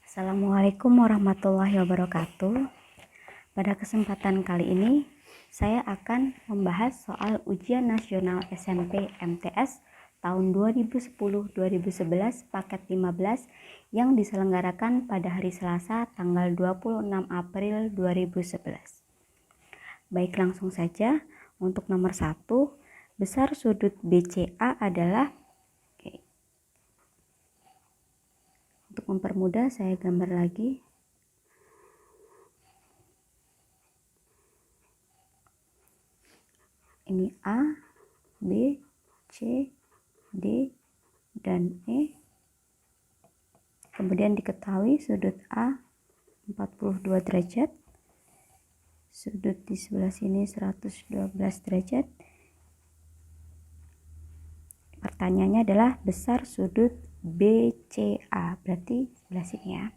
Assalamualaikum warahmatullahi wabarakatuh. Pada kesempatan kali ini, saya akan membahas soal ujian nasional SMP MTS tahun 2010-2011 paket 15 yang diselenggarakan pada hari Selasa tanggal 26 April 2011. Baik, langsung saja. Untuk nomor 1, besar sudut BCA adalah, untuk mempermudah saya gambar lagi. Ini A, B, C, D, dan E. Kemudian diketahui sudut A 42 derajat, sudut di sebelah sini 112 derajat. Pertanyaannya adalah besar sudut BCA, berarti sebelah sini ya.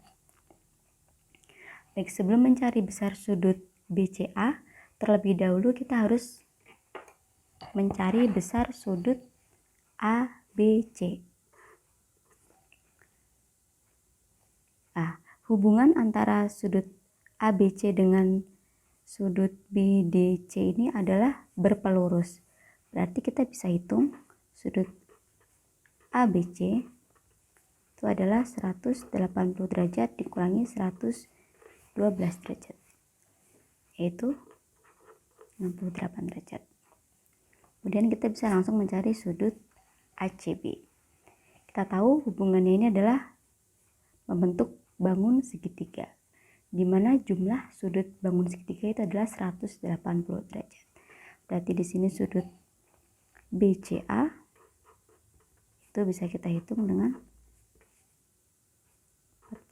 Baik, sebelum mencari besar sudut BCA, terlebih dahulu kita harus mencari besar sudut ABC. Hubungan antara sudut ABC dengan sudut BDC ini adalah berpelurus. Berarti kita bisa hitung sudut ABC itu adalah 180 derajat dikurangi 112 derajat, yaitu 68 derajat. Kemudian kita bisa langsung mencari sudut ACB. Kita tahu hubungannya ini adalah membentuk bangun segitiga, di mana jumlah sudut bangun segitiga itu adalah 180 derajat. Berarti di sini sudut BCA itu bisa kita hitung dengan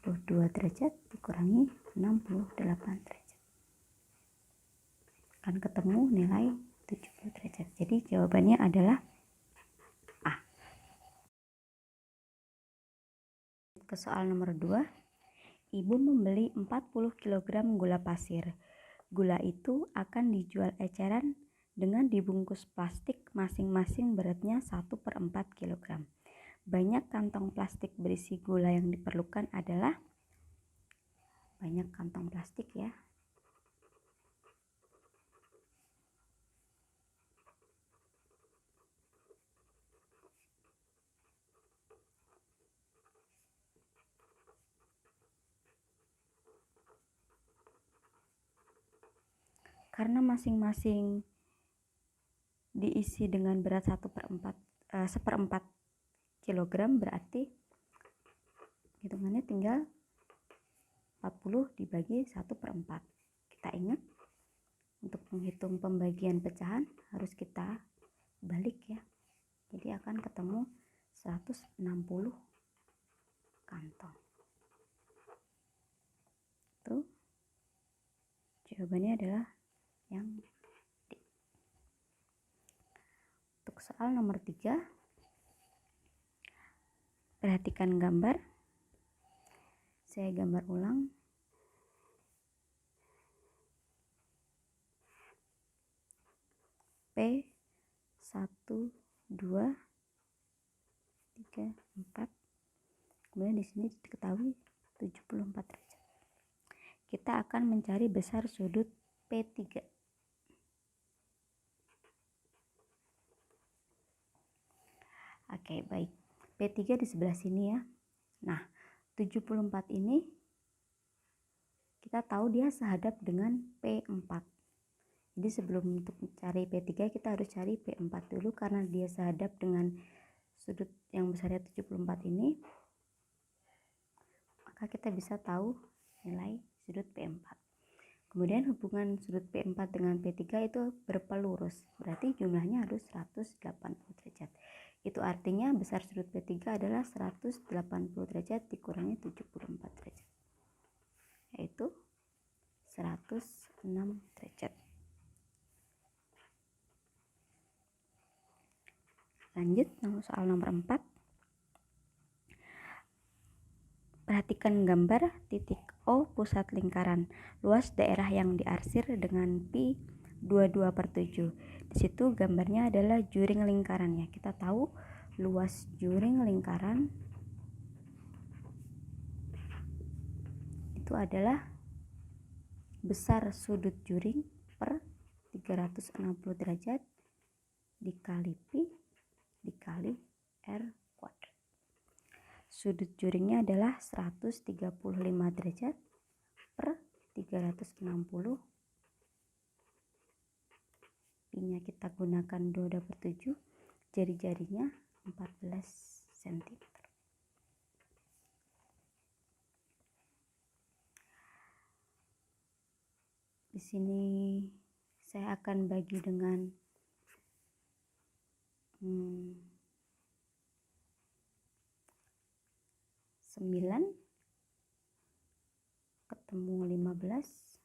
42 derajat dikurangi 68 derajat. Akan ketemu nilai 70 derajat. Jadi jawabannya adalah A. Ke soal nomor 2. Ibu membeli 40 kg gula pasir. Gula itu akan dijual eceran dengan dibungkus plastik masing-masing beratnya 1/4 kg. Banyak kantong plastik berisi gula yang diperlukan adalah banyak kantong plastik ya. Karena masing-masing diisi dengan berat 1/4 kg, berarti hitungannya tinggal 40 dibagi 1/4. Kita ingat untuk menghitung pembagian pecahan harus kita balik ya. Jadi akan ketemu 160 kantong. Itu jawabannya adalah yang D. Untuk soal nomor 3, perhatikan gambar. Saya gambar ulang. P 1, 2, 3, 4. Kemudian di sini diketahui 74 derajat. Kita akan mencari besar sudut P3. Oke, baik. P3 di sebelah sini ya. Nah, 74 ini kita tahu dia sehadap dengan P4. Jadi sebelum untuk mencari P3 kita harus cari P4 dulu karena dia sehadap dengan sudut yang besarnya 74 ini. Maka kita bisa tahu nilai sudut P4. Kemudian hubungan sudut P4 dengan P3 itu berpelurus. Berarti jumlahnya harus 180 derajat. Itu artinya besar sudut P3 adalah 180 derajat dikurangi 74 derajat. Yaitu 106 derajat. Lanjut soal nomor 4. Perhatikan gambar titik O pusat lingkaran. Luas daerah yang diarsir dengan pi 22/7. Di situ gambarnya adalah juring lingkaran ya. Kita tahu luas juring lingkaran yaitu adalah besar sudut juring per 360 derajat dikali pi dikali R kuadrat. Sudut juringnya adalah 135 derajat per 360. Pi-nya kita gunakan 2/7, jari-jarinya 14 cm. Di sini saya akan bagi dengan 9 ketemu 15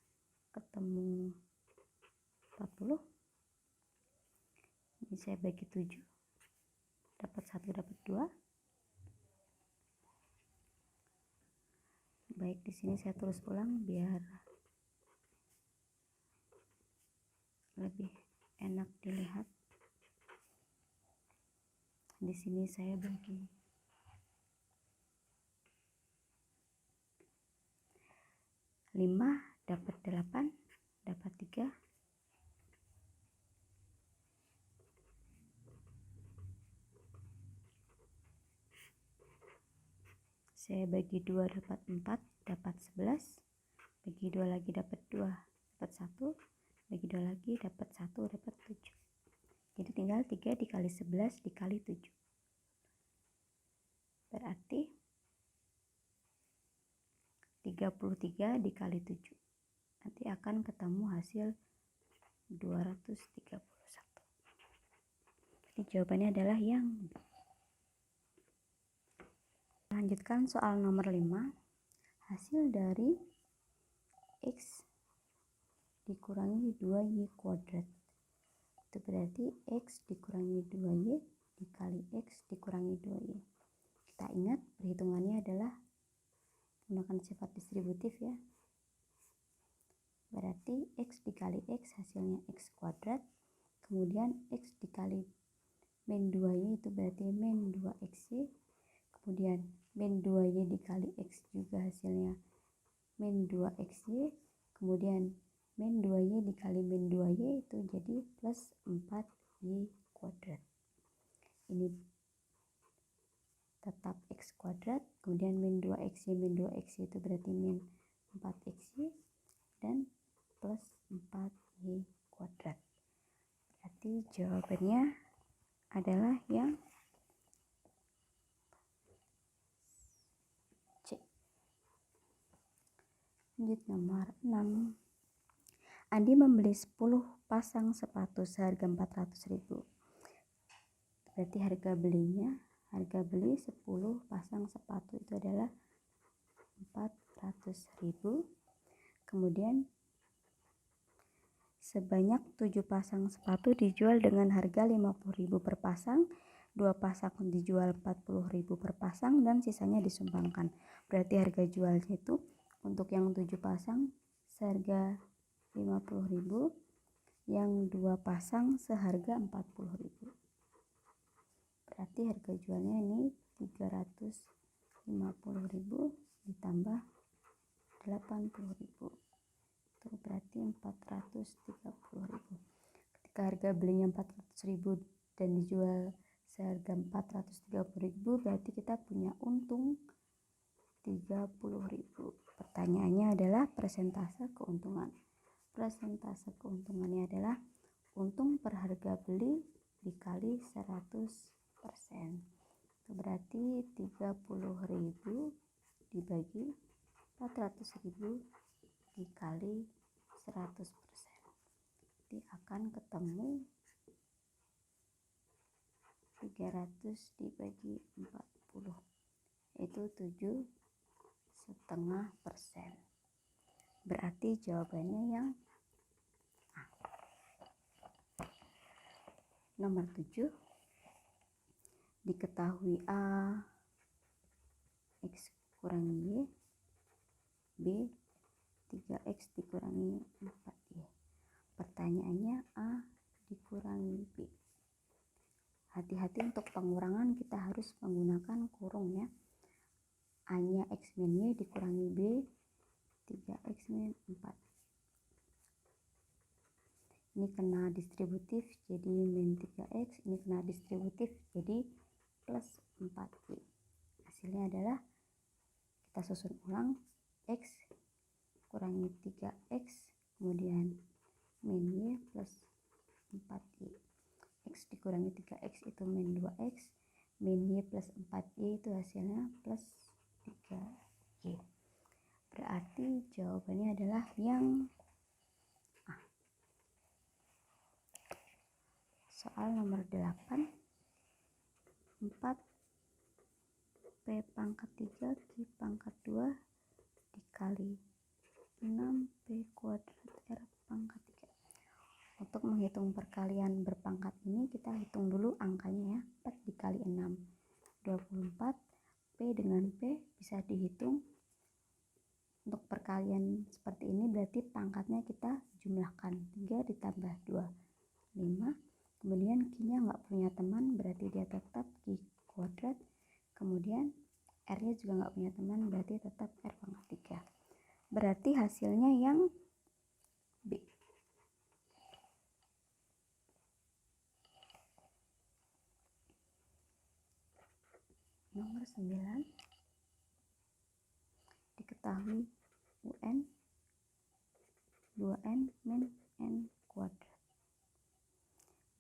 ketemu 40. Ini saya bagi 7, dapat 1 dapat 2. Baik, di sini saya tulis ulang biar lebih enak dilihat. Di sini saya bagi 5 dapat 8 dapat 3. Saya bagi 2 dapat 4 dapat 11. Bagi 2 lagi dapat 2 dapat 1. Bagi 2 lagi dapat 1 dapat 7. Jadi tinggal 3 dikali 11 dikali 7. Berarti 33 dikali 7. Nanti akan ketemu hasil 231. Jadi jawabannya adalah yang B. Lanjutkan soal nomor 5. Hasil dari X dikurangi 2Y kuadrat. Itu berarti X dikurangi 2Y dikali X dikurangi 2Y. Kita ingat perhitungannya adalah menggunakan sifat distributif ya. Berarti X dikali X hasilnya X kuadrat. Kemudian X dikali min 2Y itu berarti min 2XY. Kemudian min 2Y dikali X juga hasilnya min 2XY. Kemudian min 2Y dikali min 2Y itu jadi plus 4Y kuadrat. Ini tetap X kuadrat. Kemudian min 2XY itu berarti min 4XY. Dan plus 4Y kuadrat. Berarti jawabannya adalah yang C. Lanjut nomor 6. Andi membeli 10 pasang sepatu seharga 400.000. Berarti harga beli 10 pasang sepatu itu adalah 400.000. Kemudian sebanyak 7 pasang sepatu dijual dengan harga 50.000 per pasang, 2 pasang dijual 40.000 per pasang, dan sisanya disumbangkan. Berarti harga jualnya itu untuk yang 7 pasang seharga 50.000, yang 2 pasang seharga 40.000. Berarti harga jualnya ini 350.000 ditambah 80.000. Itu berarti 430.000. Ketika harga belinya 400.000 dan dijual seharga 430.000, berarti kita punya untung 30.000. Pertanyaannya adalah persentase keuntungan. Persentase keuntungannya adalah untung per harga beli dikali 100%. Itu berarti 30.000 dibagi 400.000 dikali 100%. Jadi akan ketemu 300 dibagi 40, yaitu 7,5%. Berarti jawabannya yang A. Nomor 7. Diketahui A X kurangi Y, B 3X dikurangi 4Y. Pertanyaannya A dikurangi B. Hati-hati untuk pengurangan, kita harus menggunakan kurung ya. A nya X min Y dikurangi B 3x min 4. Ini kena distributif jadi min 3x, ini kena distributif jadi plus 4y. Hasilnya adalah, kita susun ulang, x kurangi 3x, kemudian min y plus 4y. X dikurangi 3x itu min 2x, min y plus 4y itu hasilnya plus 3y. Berarti jawabannya adalah yang A. Soal nomor 8, 4 P pangkat 3 Q pangkat 2 dikali 6 P kuadrat R pangkat 3. Untuk menghitung perkalian berpangkat ini, kita hitung dulu angkanya ya. 4 dikali 6, 24. P dengan P bisa dihitung. Untuk perkalian seperti ini berarti pangkatnya kita jumlahkan. 3 ditambah 2, 5. Kemudian Q-nya nggak punya teman, berarti dia tetap Q kuadrat. Kemudian R-nya juga nggak punya teman, berarti tetap R pangkat 3. Berarti hasilnya yang B. Nomor 9. Diketahui UN 2N min N kuadrat.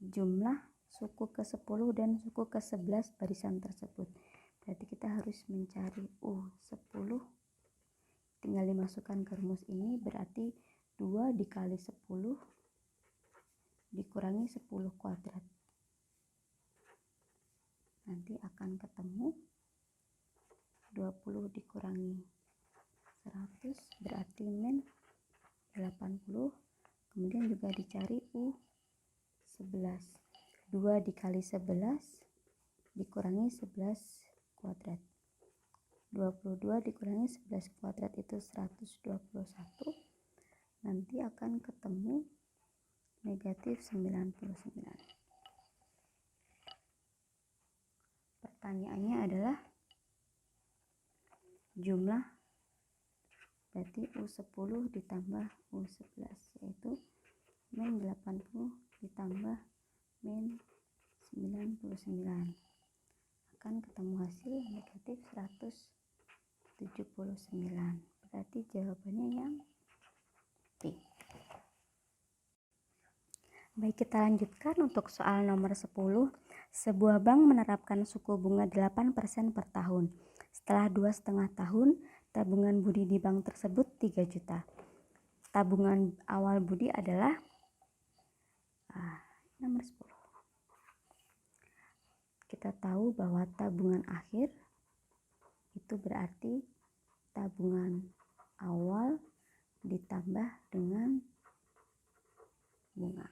Jumlah suku ke-10 dan suku ke-11 barisan tersebut. Berarti kita harus mencari U10. Tinggal dimasukkan ke rumus ini, berarti 2 dikali 10 dikurangi 10 kuadrat. Nanti akan ketemu 20 dikurangi 100 berarti min 80. Kemudian juga dicari U11. 2 dikali 11 dikurangi 11 kuadrat. 22 dikurangi 11 kuadrat itu 121. Nanti akan ketemu negatif 99. Pertanyaannya adalah jumlah, berarti U10 ditambah U11, yaitu min 80 ditambah min 99. Akan ketemu hasil negatif 179. Berarti jawabannya yang B. Baik, kita lanjutkan untuk soal nomor 10. Sebuah bank menerapkan suku bunga 8% per tahun. Setelah 2,5 tahun, tabungan Budi di bank tersebut 3 juta. Tabungan awal Budi adalah nomor 10. Kita tahu bahwa tabungan akhir itu berarti tabungan awal ditambah dengan bunga.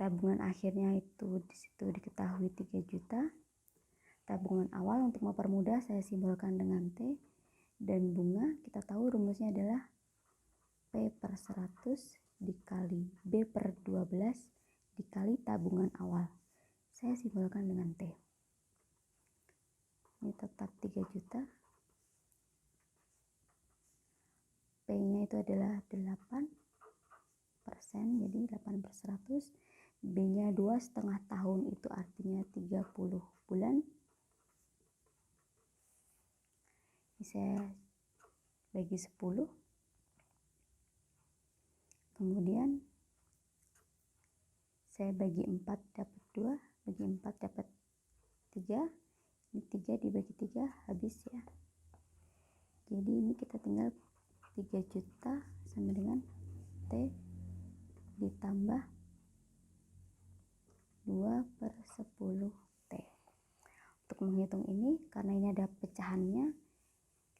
Tabungan akhirnya itu disitu diketahui 3 juta. Tabungan awal untuk mempermudah saya simbolkan dengan T, dan bunga kita tahu rumusnya adalah P per 100 dikali B per 12 dikali tabungan awal. Saya simbolkan dengan T. Ini tetap 3 juta. P-nya itu adalah 8%, jadi 8 per 100. B-nya 2,5 tahun, itu artinya 30 bulan. Ini saya bagi 10. Kemudian saya bagi 4 dapat 2, bagi 4 dapat 3. Ini 3 dibagi 3 habis ya. Jadi ini kita tinggal 3 juta sama dengan T ditambah 2 per 10 T. Untuk menghitung ini, karena ini ada pecahannya,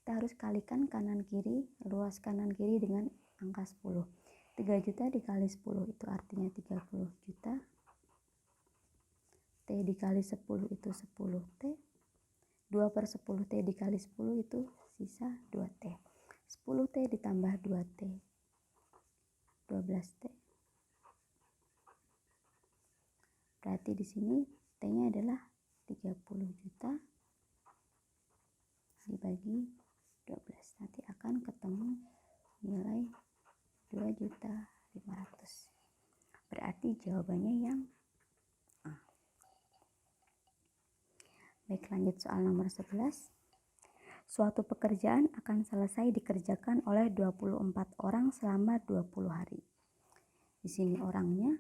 kita harus kalikan kanan kiri, luas kanan kiri dengan angka 10. 3 juta dikali 10 itu artinya 30 juta. T dikali 10 itu 10 T. 2 per 10 T dikali 10 itu sisa 2 T. 10 T ditambah 2 T, 12 T. Berarti di sini T-nya adalah 30 juta dibagi 12. Nanti akan ketemu nilai 2.500.000. Berarti jawabannya yang A. Baik, lanjut soal nomor 11. Suatu pekerjaan akan selesai dikerjakan oleh 24 orang selama 20 hari. Di sini orangnya,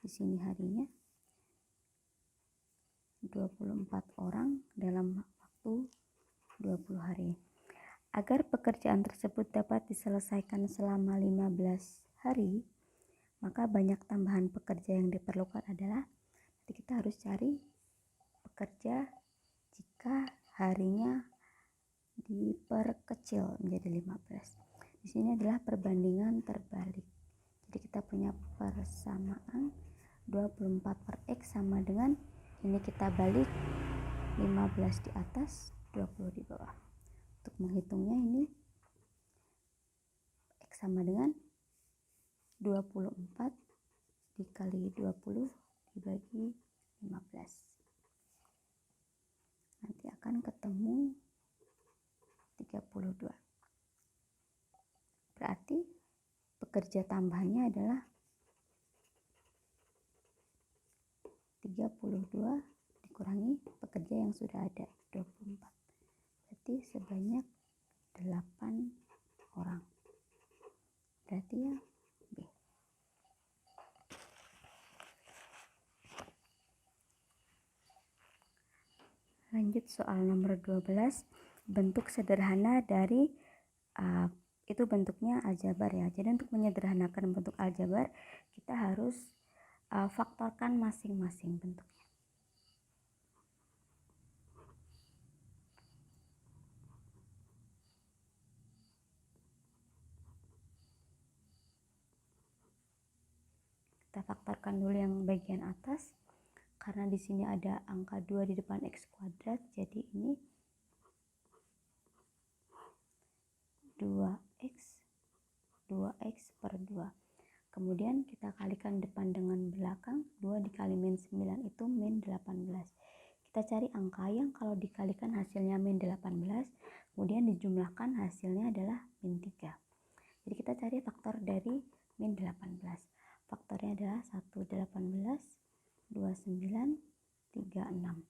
di sini harinya. 24 orang dalam waktu 20 hari. Agar pekerjaan tersebut dapat diselesaikan selama 15 hari, maka banyak tambahan pekerja yang diperlukan adalah, nanti kita harus cari pekerja jika harinya diperkecil menjadi 15. Di sini adalah perbandingan terbalik. Jadi kita punya persamaan 24 per X sama dengan, ini kita balik 15 di atas, 20 di bawah. Untuk menghitungnya ini X sama dengan 24 dikali 20 dibagi 15. Nanti akan ketemu 32. Berarti pekerja tambahannya adalah 32 dikurangi pekerja yang sudah ada 24. Berarti sebanyak 8 orang. Berarti ya B. Lanjut soal nomor 12. Bentuk sederhana dari itu bentuknya aljabar ya. Jadi untuk menyederhanakan bentuk aljabar, kita harus faktorkan masing-masing bentuknya. Kita faktorkan dulu yang bagian atas. Karena di sini ada angka 2 di depan X kuadrat, jadi ini 2x per 2. Kemudian kita kalikan depan dengan belakang, 2 dikali min 9 itu min 18. Kita cari angka yang kalau dikalikan hasilnya min 18, kemudian dijumlahkan hasilnya adalah min 3. Jadi kita cari faktor dari min 18. Faktornya adalah 1, 18, 29, 36.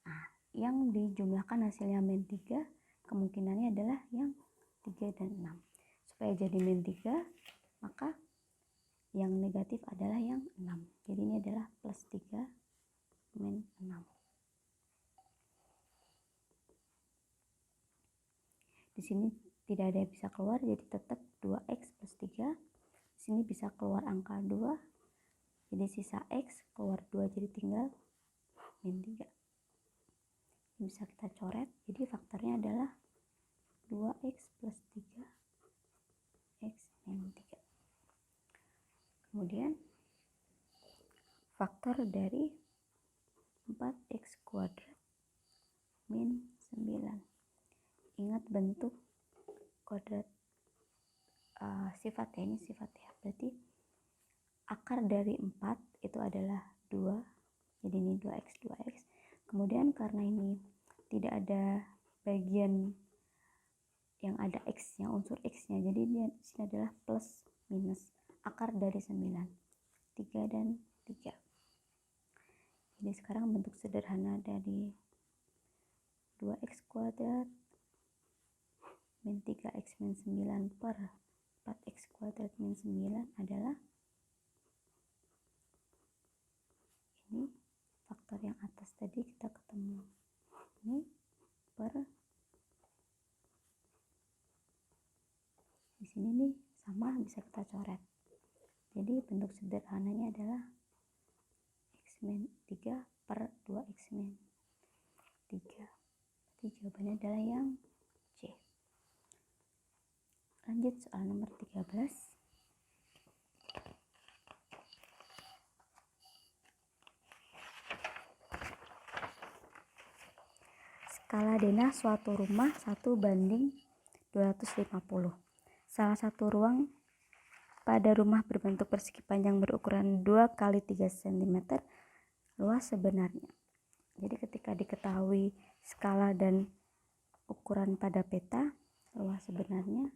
Nah, yang dijumlahkan hasilnya min 3, kemungkinannya adalah yang 3 dan 6. Supaya jadi min 3, maka yang negatif adalah yang 6. Jadi ini adalah plus 3 min 6. Di sini tidak ada yang bisa keluar, jadi tetap 2x plus 3. Di sini bisa keluar angka 2. Jadi sisa X keluar 2, jadi tinggal min 3. Ini bisa kita coret, jadi faktornya adalah 2x plus 3 X min 3. Kemudian faktor dari 4x kuadrat min 9. Ingat bentuk kuadrat sifat ya, ini sifat ya. Berarti akar dari 4 itu adalah 2. Jadi ini 2x. Kemudian karena ini tidak ada bagian yang ada x-nya, unsur x-nya. Jadi di sini adalah plus minus akar dari 9. 3 dan 3. Jadi sekarang bentuk sederhana dari 2x kuadrat min 3x min 9 per 4x kuadrat min 9 adalah ini faktor yang atas tadi kita ketemu ini per di sini nih sama, bisa kita coret. Jadi bentuk sederhananya adalah x min 3 per 2x min 3. Jadi jawabannya adalah yang C. Lanjut soal nomor 13. Skala denah suatu rumah 1:250. Salah satu ruang pada rumah berbentuk persegi panjang berukuran 2 x 3 cm luas sebenarnya. Jadi ketika diketahui skala dan ukuran pada peta, ruas sebenarnya.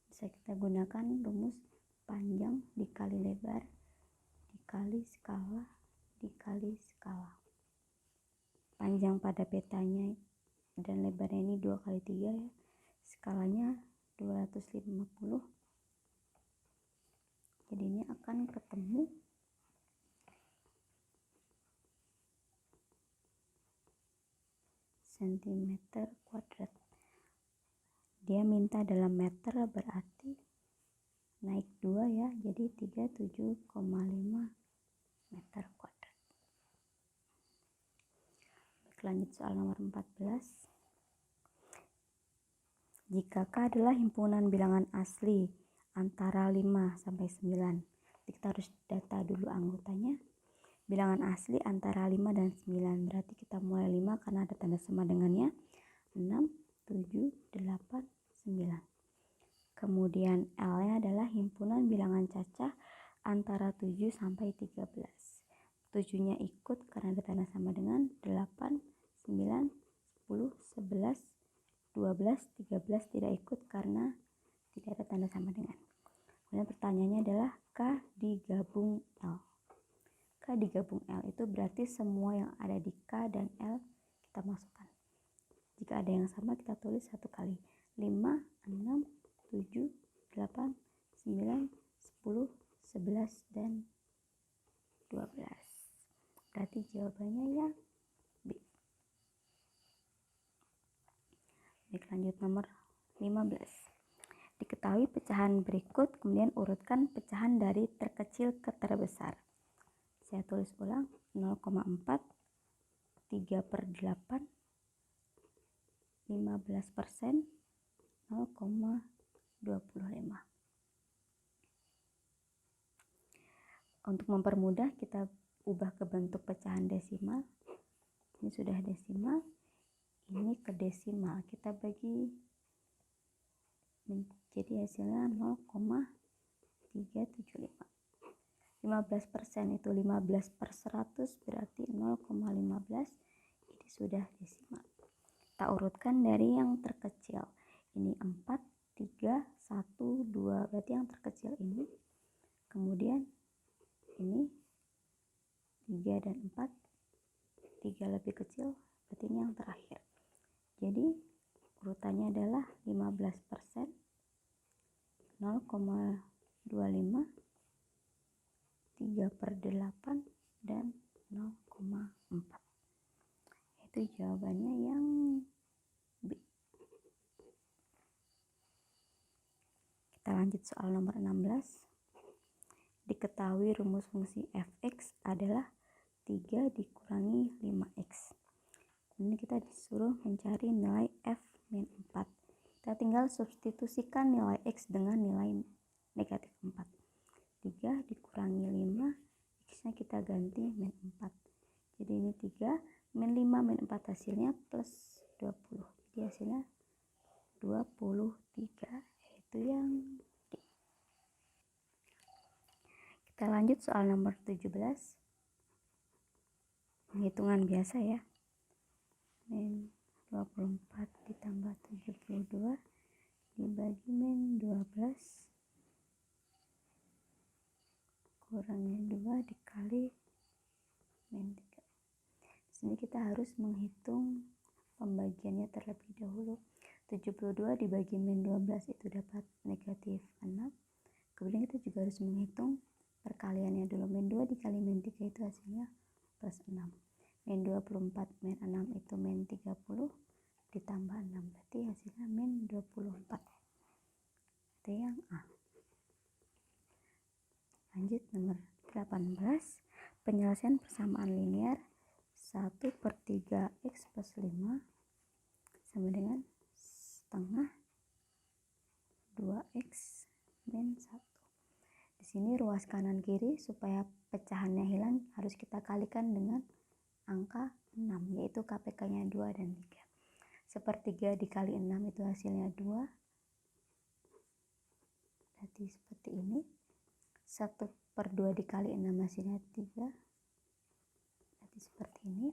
Bisa kita gunakan rumus panjang dikali lebar dikali skala dikali skala. Panjang pada petanya dan lebarnya ini 2 kali 3 ya. Skalanya 250. Jadi ini akan ketemu sentimeter kuadrat. Dia minta dalam meter, berarti naik 2 ya, jadi 37,5 meter kuadrat. Lanjut soal nomor 14. Jika K adalah himpunan bilangan asli antara 5 sampai 9. Jadi kita harus data dulu anggotanya. Bilangan asli antara 5 dan 9. Berarti kita mulai 5 karena ada tanda sama dengannya. 6, 7, 8, 9. Kemudian L-nya adalah himpunan bilangan cacah antara 7 sampai 13. 7-nya ikut karena ada tanda sama dengan 8, 9, 10, 11, 12, 13 tidak ikut karena tidak ada tanda sama dengan. Kemudian pertanyaannya adalah K digabung L. K digabung L itu berarti semua yang ada di K dan L kita masukkan. Jika ada yang sama kita tulis satu kali. 5, 6, 7, 8, 9, 10, 11, dan 12. Berarti jawabannya yang B. Baik, lanjut nomor 15. Diketahui pecahan berikut, kemudian urutkan pecahan dari terkecil ke terbesar. Saya tulis ulang, 0,4, 3/8, 15%, 0,25. Untuk mempermudah kita ubah ke bentuk pecahan desimal. Ini sudah desimal, ini ke desimal. Kita bagi menjadi hasilnya 0,375. 15% itu 15/100 berarti 0,15. Ini sudah desimal. Kita urutkan dari yang terkecil. Ini 4, 3, 1, 2. Berarti yang terkecil ini. Kemudian ini 3 dan 4. 3 lebih kecil, berarti ini yang terakhir. Jadi urutannya adalah 15%, 0,25, 3/8, dan 0,4. Itu jawabannya yang B. Kita lanjut soal nomor 16. Diketahui rumus fungsi f(x) adalah 3 dikurangi 5x. Ini kita disuruh mencari nilai f min 4. Kita tinggal substitusikan nilai x dengan nilai negatif 4. 3 dikurangi 5, x-nya kita ganti min 4. Jadi ini 3, min 5, min 4 hasilnya plus 20. Jadi hasilnya 23, yaitu yang D. Kita lanjut soal nomor 17. Penghitungan biasa ya. Min 24 ditambah 72 dibagi min 12 kurangnya 2 dikali min 3. Di sini kita harus menghitung pembagiannya terlebih dahulu. 72 dibagi min 12 itu dapat negatif 6. Kemudian kita juga harus menghitung perkaliannya dulu. Min 2 dikali min 3 itu hasilnya plus 6. Min 24 min 6 itu min 30 ditambah 6. Berarti hasilnya min 24. Itu yang A. Lanjut nomor 18. Penyelesaian persamaan linear 1/3 x plus 5 sama dengan setengah 2x min 1. Di sini ruas kanan kiri supaya pecahannya hilang harus kita kalikan dengan angka 6, yaitu KPK-nya 2 dan 3. 1/3 dikali 6 itu hasilnya 2. Berarti seperti ini. 1/2 dikali 6 hasilnya 3. Berarti seperti ini.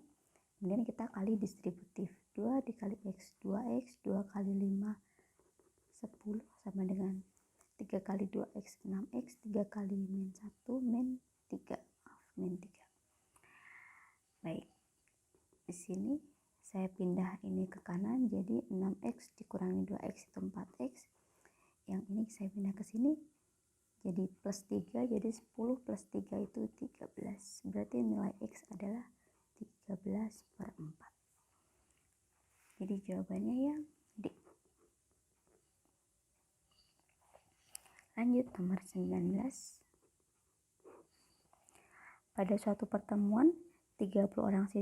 Kemudian kita kali distributif, 2 dikali X, 2X, 2 kali 5, 10 sama dengan 3 kali 2X, 6X, 3 kali min 1, min 3. Min 3. Baik, di sini saya pindah ini ke kanan, jadi 6X dikurangi 2X itu 4X. Yang ini saya pindah ke sini, jadi plus 3, jadi 10 plus 3 itu 13. Berarti nilai X adalah 13/4. Jadi jawabannya yang D. Lanjut nomor 19. Pada suatu pertemuan 30 orang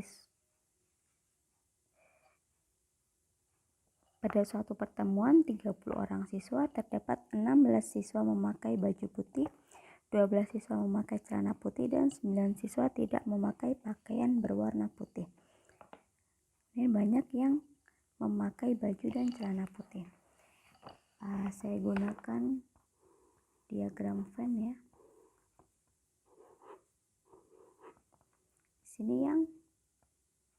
siswa terdapat 16 siswa memakai baju putih, 12 siswa memakai celana putih, dan 9 siswa tidak memakai pakaian berwarna putih. Ini banyak yang memakai baju dan celana putih. Saya gunakan diagram Venn ya. Di sini yang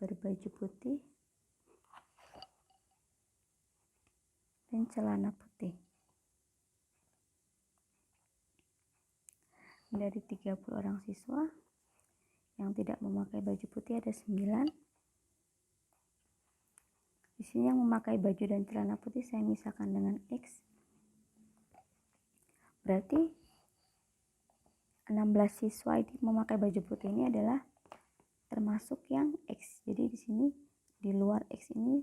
berbaju putih dan celana putih. Dari 30 orang siswa yang tidak memakai baju putih ada 9. Di sini yang memakai baju dan celana putih saya misalkan dengan X. Berarti 16 siswa ini memakai baju putih ini adalah termasuk yang X. Jadi di sini di luar X ini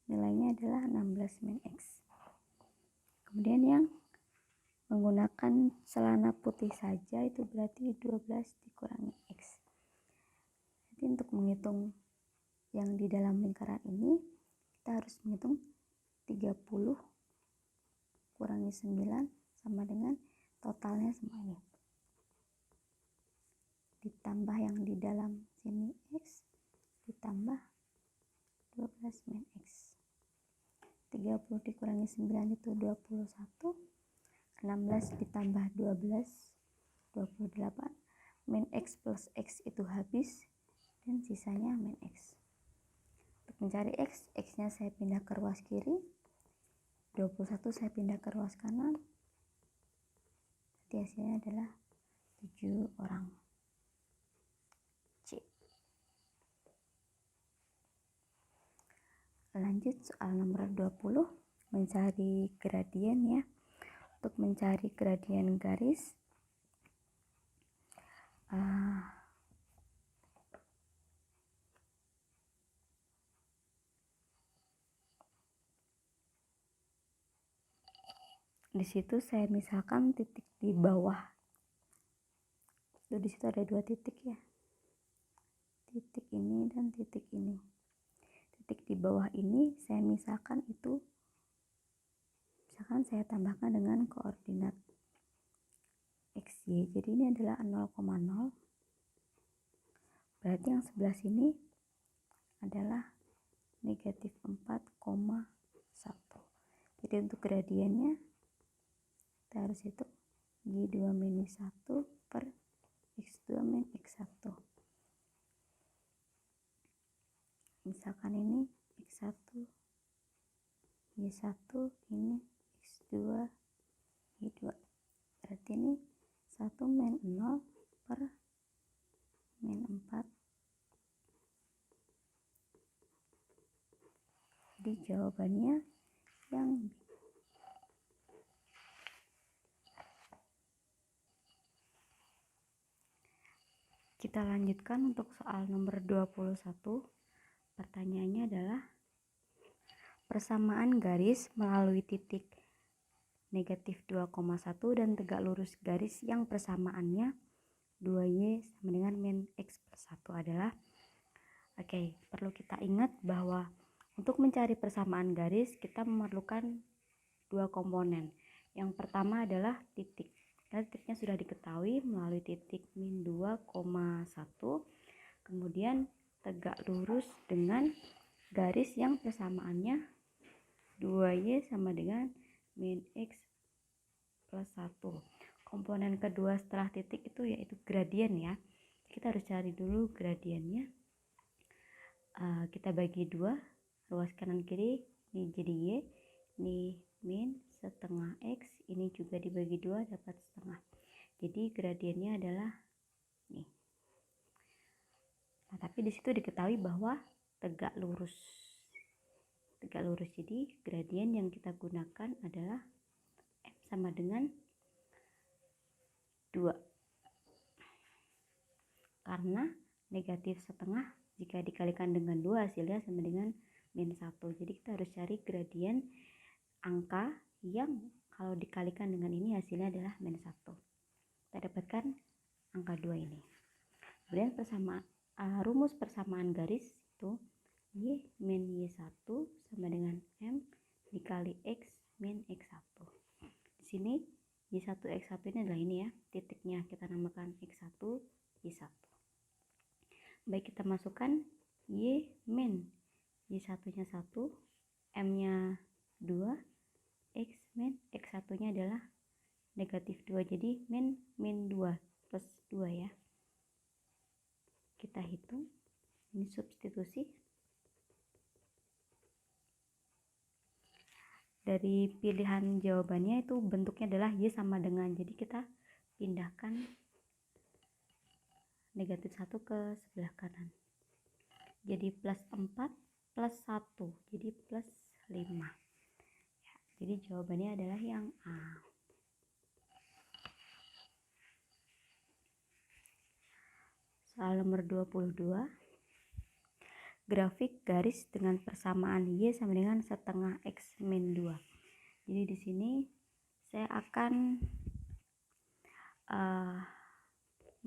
nilainya adalah 16 min X. Kemudian yang menggunakan celana putih saja itu berarti 12 dikurangi X. Jadi untuk menghitung yang di dalam lingkaran ini kita harus menghitung 30 kurangi 9 sama dengan totalnya semua ini. Ditambah yang di dalam sini X, ditambah 12 min X. 30 dikurangi 9 itu 21, 16 ditambah 12, 28, min X plus X itu habis, dan sisanya min X. Untuk mencari X, X-nya saya pindah ke ruas kiri, 21 saya pindah ke ruas kanan, jadi hasilnya adalah 7 orang. Lanjut soal nomor 20, mencari gradien ya. Untuk mencari gradien garis, di situ saya misalkan titik di bawah. Itu di situ ada 2 titik ya. Titik ini dan titik ini. Titik di bawah ini saya misalkan itu, misalkan saya tambahkan dengan koordinat XY. Jadi ini adalah 0,0. Berarti yang sebelah sini adalah negatif 4,1. Jadi untuk gradiennya kita harus hitung Y2 minus 1 per X2 min X1. Misalkan ini X1, Y1, ini X2, Y2. Berarti ini 1 min 0 per min 4. Jadi jawabannya yang B. Kita lanjutkan untuk soal nomor 21. Pertanyaannya adalah persamaan garis melalui titik negatif 2,1 dan tegak lurus garis yang persamaannya 2Y sama dengan min X plus 1 adalah. Perlu kita ingat bahwa untuk mencari persamaan garis kita memerlukan 2 komponen. Yang pertama adalah titik. Titiknya sudah diketahui melalui titik min 2,1. Kemudian tegak lurus dengan garis yang persamaannya 2Y sama dengan min X plus 1. Komponen kedua setelah titik itu yaitu gradien ya. Kita harus cari dulu gradiennya. kita bagi 2, ruas kanan kiri, ini jadi Y, ini min setengah X, ini juga dibagi 2 dapat setengah. Jadi gradiennya adalah nih. Nah, tapi disitu diketahui bahwa tegak lurus. Jadi gradien yang kita gunakan adalah M sama dengan 2. Karena negatif setengah jika dikalikan dengan 2 hasilnya sama dengan min 1. Jadi kita harus cari gradien angka yang kalau dikalikan dengan ini hasilnya adalah min 1. Kita dapatkan angka 2 ini. Kemudian rumus persamaan garis itu Y min Y1 sama dengan M dikali X min X1. Di sini Y1 X1 ini adalah ini ya, titiknya kita namakan X1 Y1. Baik, kita masukkan Y min Y1 nya 1, M nya 2, X min X1 nya adalah negatif 2, jadi min 2 plus 2 ya. Kita hitung, ini substitusi. Dari pilihan jawabannya itu bentuknya adalah Y sama dengan, jadi kita pindahkan negatif 1 ke sebelah kanan. Jadi plus 4 plus 1, jadi plus 5. Ya, jadi jawabannya adalah yang A. Soal nomor 22. Grafik garis dengan persamaan Y sama dengan setengah X min 2. Jadi di sini saya akan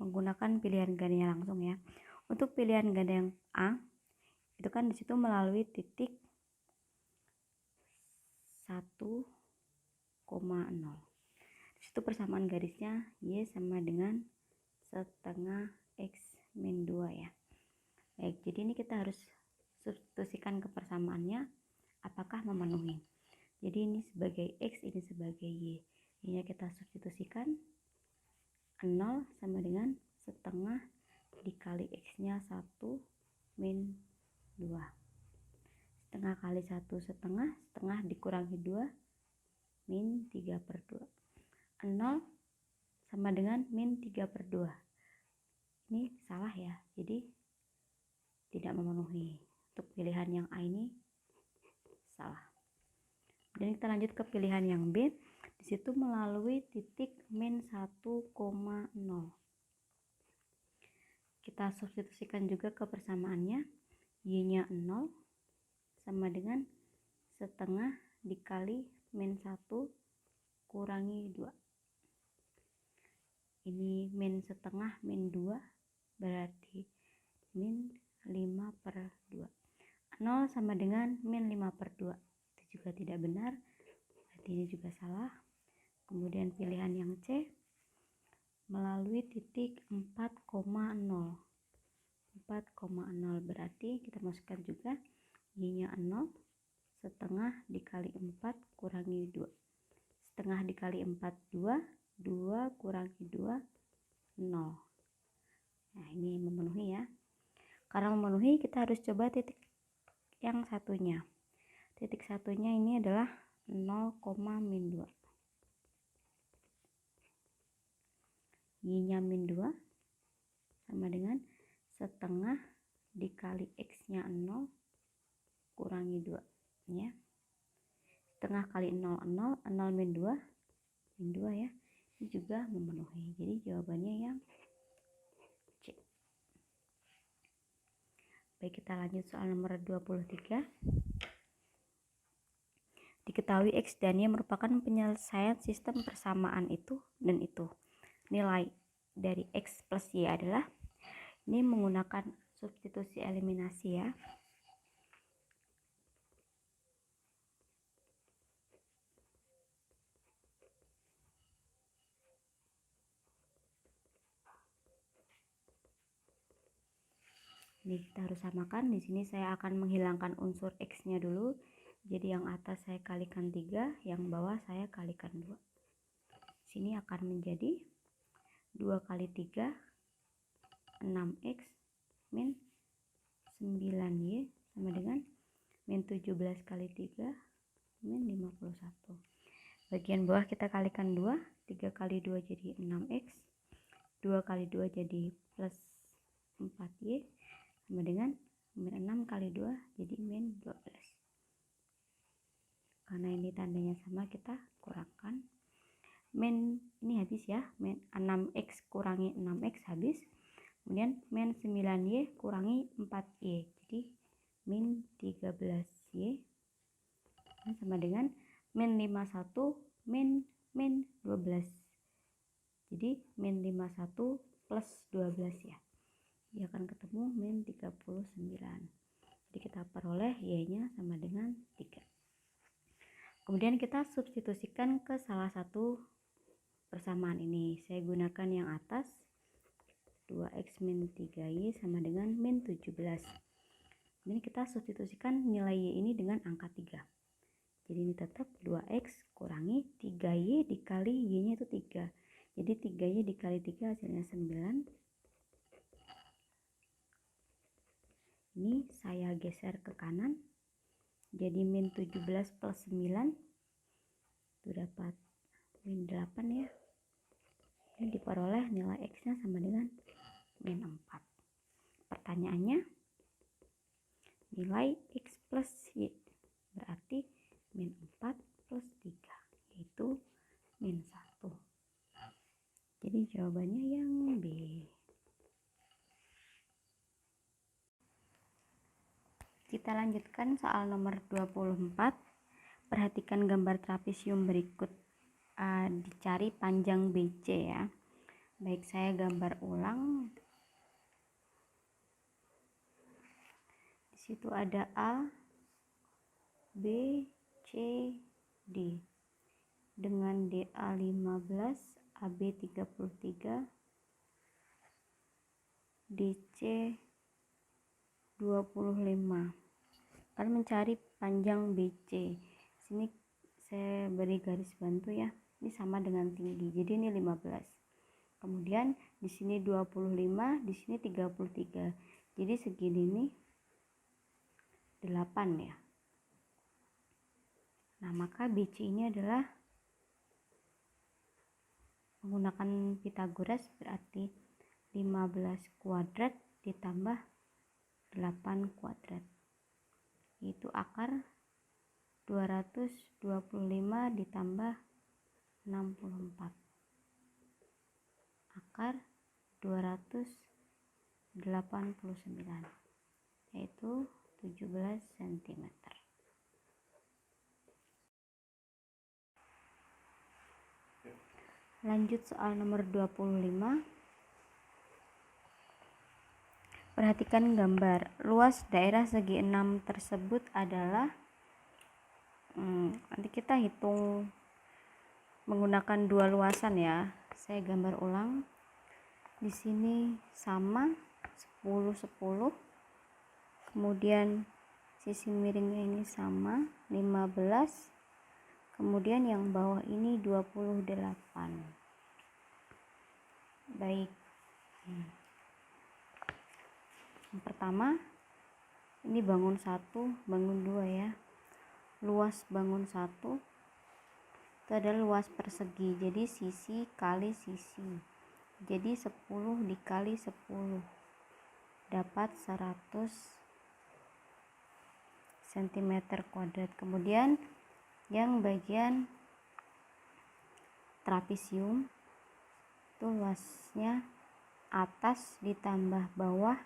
menggunakan pilihan gandanya langsung ya. Untuk pilihan ganda yang A, itu kan disitu melalui titik 1,0. Disitu persamaan garisnya Y sama dengan setengah X min 2 ya. Baik, jadi ini kita harus substitusikan ke persamaannya apakah memenuhi. Jadi ini sebagai X, ini sebagai Y. Ini kita substitusikan 0 sama dengan setengah dikali X nya 1 min 2. Setengah kali 1 setengah, setengah dikurangi 2 min 3/2. 0 sama dengan min 3/2. Ini salah ya, jadi tidak memenuhi. Untuk pilihan yang A ini salah. Dan kita lanjut ke pilihan yang B. Di situ melalui titik min 1,0. Kita substitusikan juga ke persamaannya. Y-nya 0 sama dengan setengah dikali min 1 kurangi 2. Ini min setengah min 2 berarti min 5/2. 0 sama dengan min 5/2. Itu juga tidak benar. Berarti ini juga salah. Kemudian pilihan yang C melalui titik 4,0. 4,0 berarti kita masukkan juga Y-nya 0 setengah dikali 4 kurangi 2. Setengah dikali 4 2, 2 kurangi 2 0. Nah, ini memenuhi ya. Karena memenuhi kita harus coba titik yang satunya. Titik satunya ini adalah 0, min 2. Y-nya min 2 sama dengan setengah dikali X-nya 0 kurangi 2 ya. Setengah kali 0 0, 0 min 2 ya. Ini juga memenuhi. Jadi jawabannya yang C. Baik, kita lanjut soal nomor 23. Diketahui X dan Y merupakan penyelesaian sistem persamaan itu dan itu. Nilai dari X plus Y adalah, ini menggunakan substitusi eliminasi ya. Ini kita harus samakan. Di sini saya akan menghilangkan unsur X-nya dulu. Jadi yang atas saya kalikan 3, yang bawah saya kalikan 2. Sini akan menjadi 2 kali 3 6X min 9Y sama dengan min 17 kali 3 min 51. Bagian bawah kita kalikan 2, 3 kali 2 jadi 6X, 2 kali 2 jadi plus 4Y sama dengan min 6 kali 2 jadi min 12. Karena ini tandanya sama, kita kurangkan. Min ini habis ya, min 6X kurangi 6X habis. Kemudian min 9Y kurangi 4Y, jadi min 13Y sama dengan min 51 min 12, jadi min 51 plus 12 ya, dia akan ketemu min 39. Jadi kita peroleh Y nya sama dengan 3. Kemudian kita substitusikan ke salah satu persamaan ini. Saya gunakan yang atas, 2X min 3Y sama dengan min 17. Kemudian kita substitusikan nilai Y ini dengan angka 3. Jadi ini tetap 2X kurangi 3Y dikali Y nya itu 3. Jadi 3Y dikali 3 hasilnya 9. Ini saya geser ke kanan. Jadi min 17 plus 9 itu dapat min 8 ya. Ini diperoleh nilai X nya sama dengan min 4. Pertanyaannya, nilai X plus Y berarti min 4 plus 3, yaitu min 1. Jadi jawabannya yang B. Kita lanjutkan soal nomor 24. Perhatikan gambar trapesium berikut. Dicari panjang BC ya. Baik, saya gambar ulang. Di situ ada A, B, C, D. Dengan DA 15, AB 33, DC 25. Akan mencari panjang BC. Sini saya beri garis bantu ya. Ini sama dengan tinggi. Jadi ini 15. Kemudian di sini 25, di sini 33. Jadi segini nih 8 ya. Nah, maka BC ini adalah menggunakan Pythagoras, berarti 15 kuadrat ditambah 8 kuadrat. Itu akar 225 ditambah 64. Akar 289, yaitu 17 cm. Lanjut soal nomor 25. Perhatikan gambar. Luas daerah segi 6 tersebut adalah nanti kita hitung menggunakan dua luasan ya. Saya gambar ulang. Di sini sama 10 10. Kemudian sisi miringnya ini sama 15. Kemudian yang bawah ini 28. Baik. Yang pertama, ini bangun 1, bangun 2 ya. Luas bangun 1 itu adalah luas persegi. Jadi sisi kali sisi. Jadi 10 dikali 10 dapat 100 cm kuadrat. Kemudian yang bagian trapesium itu luasnya atas ditambah bawah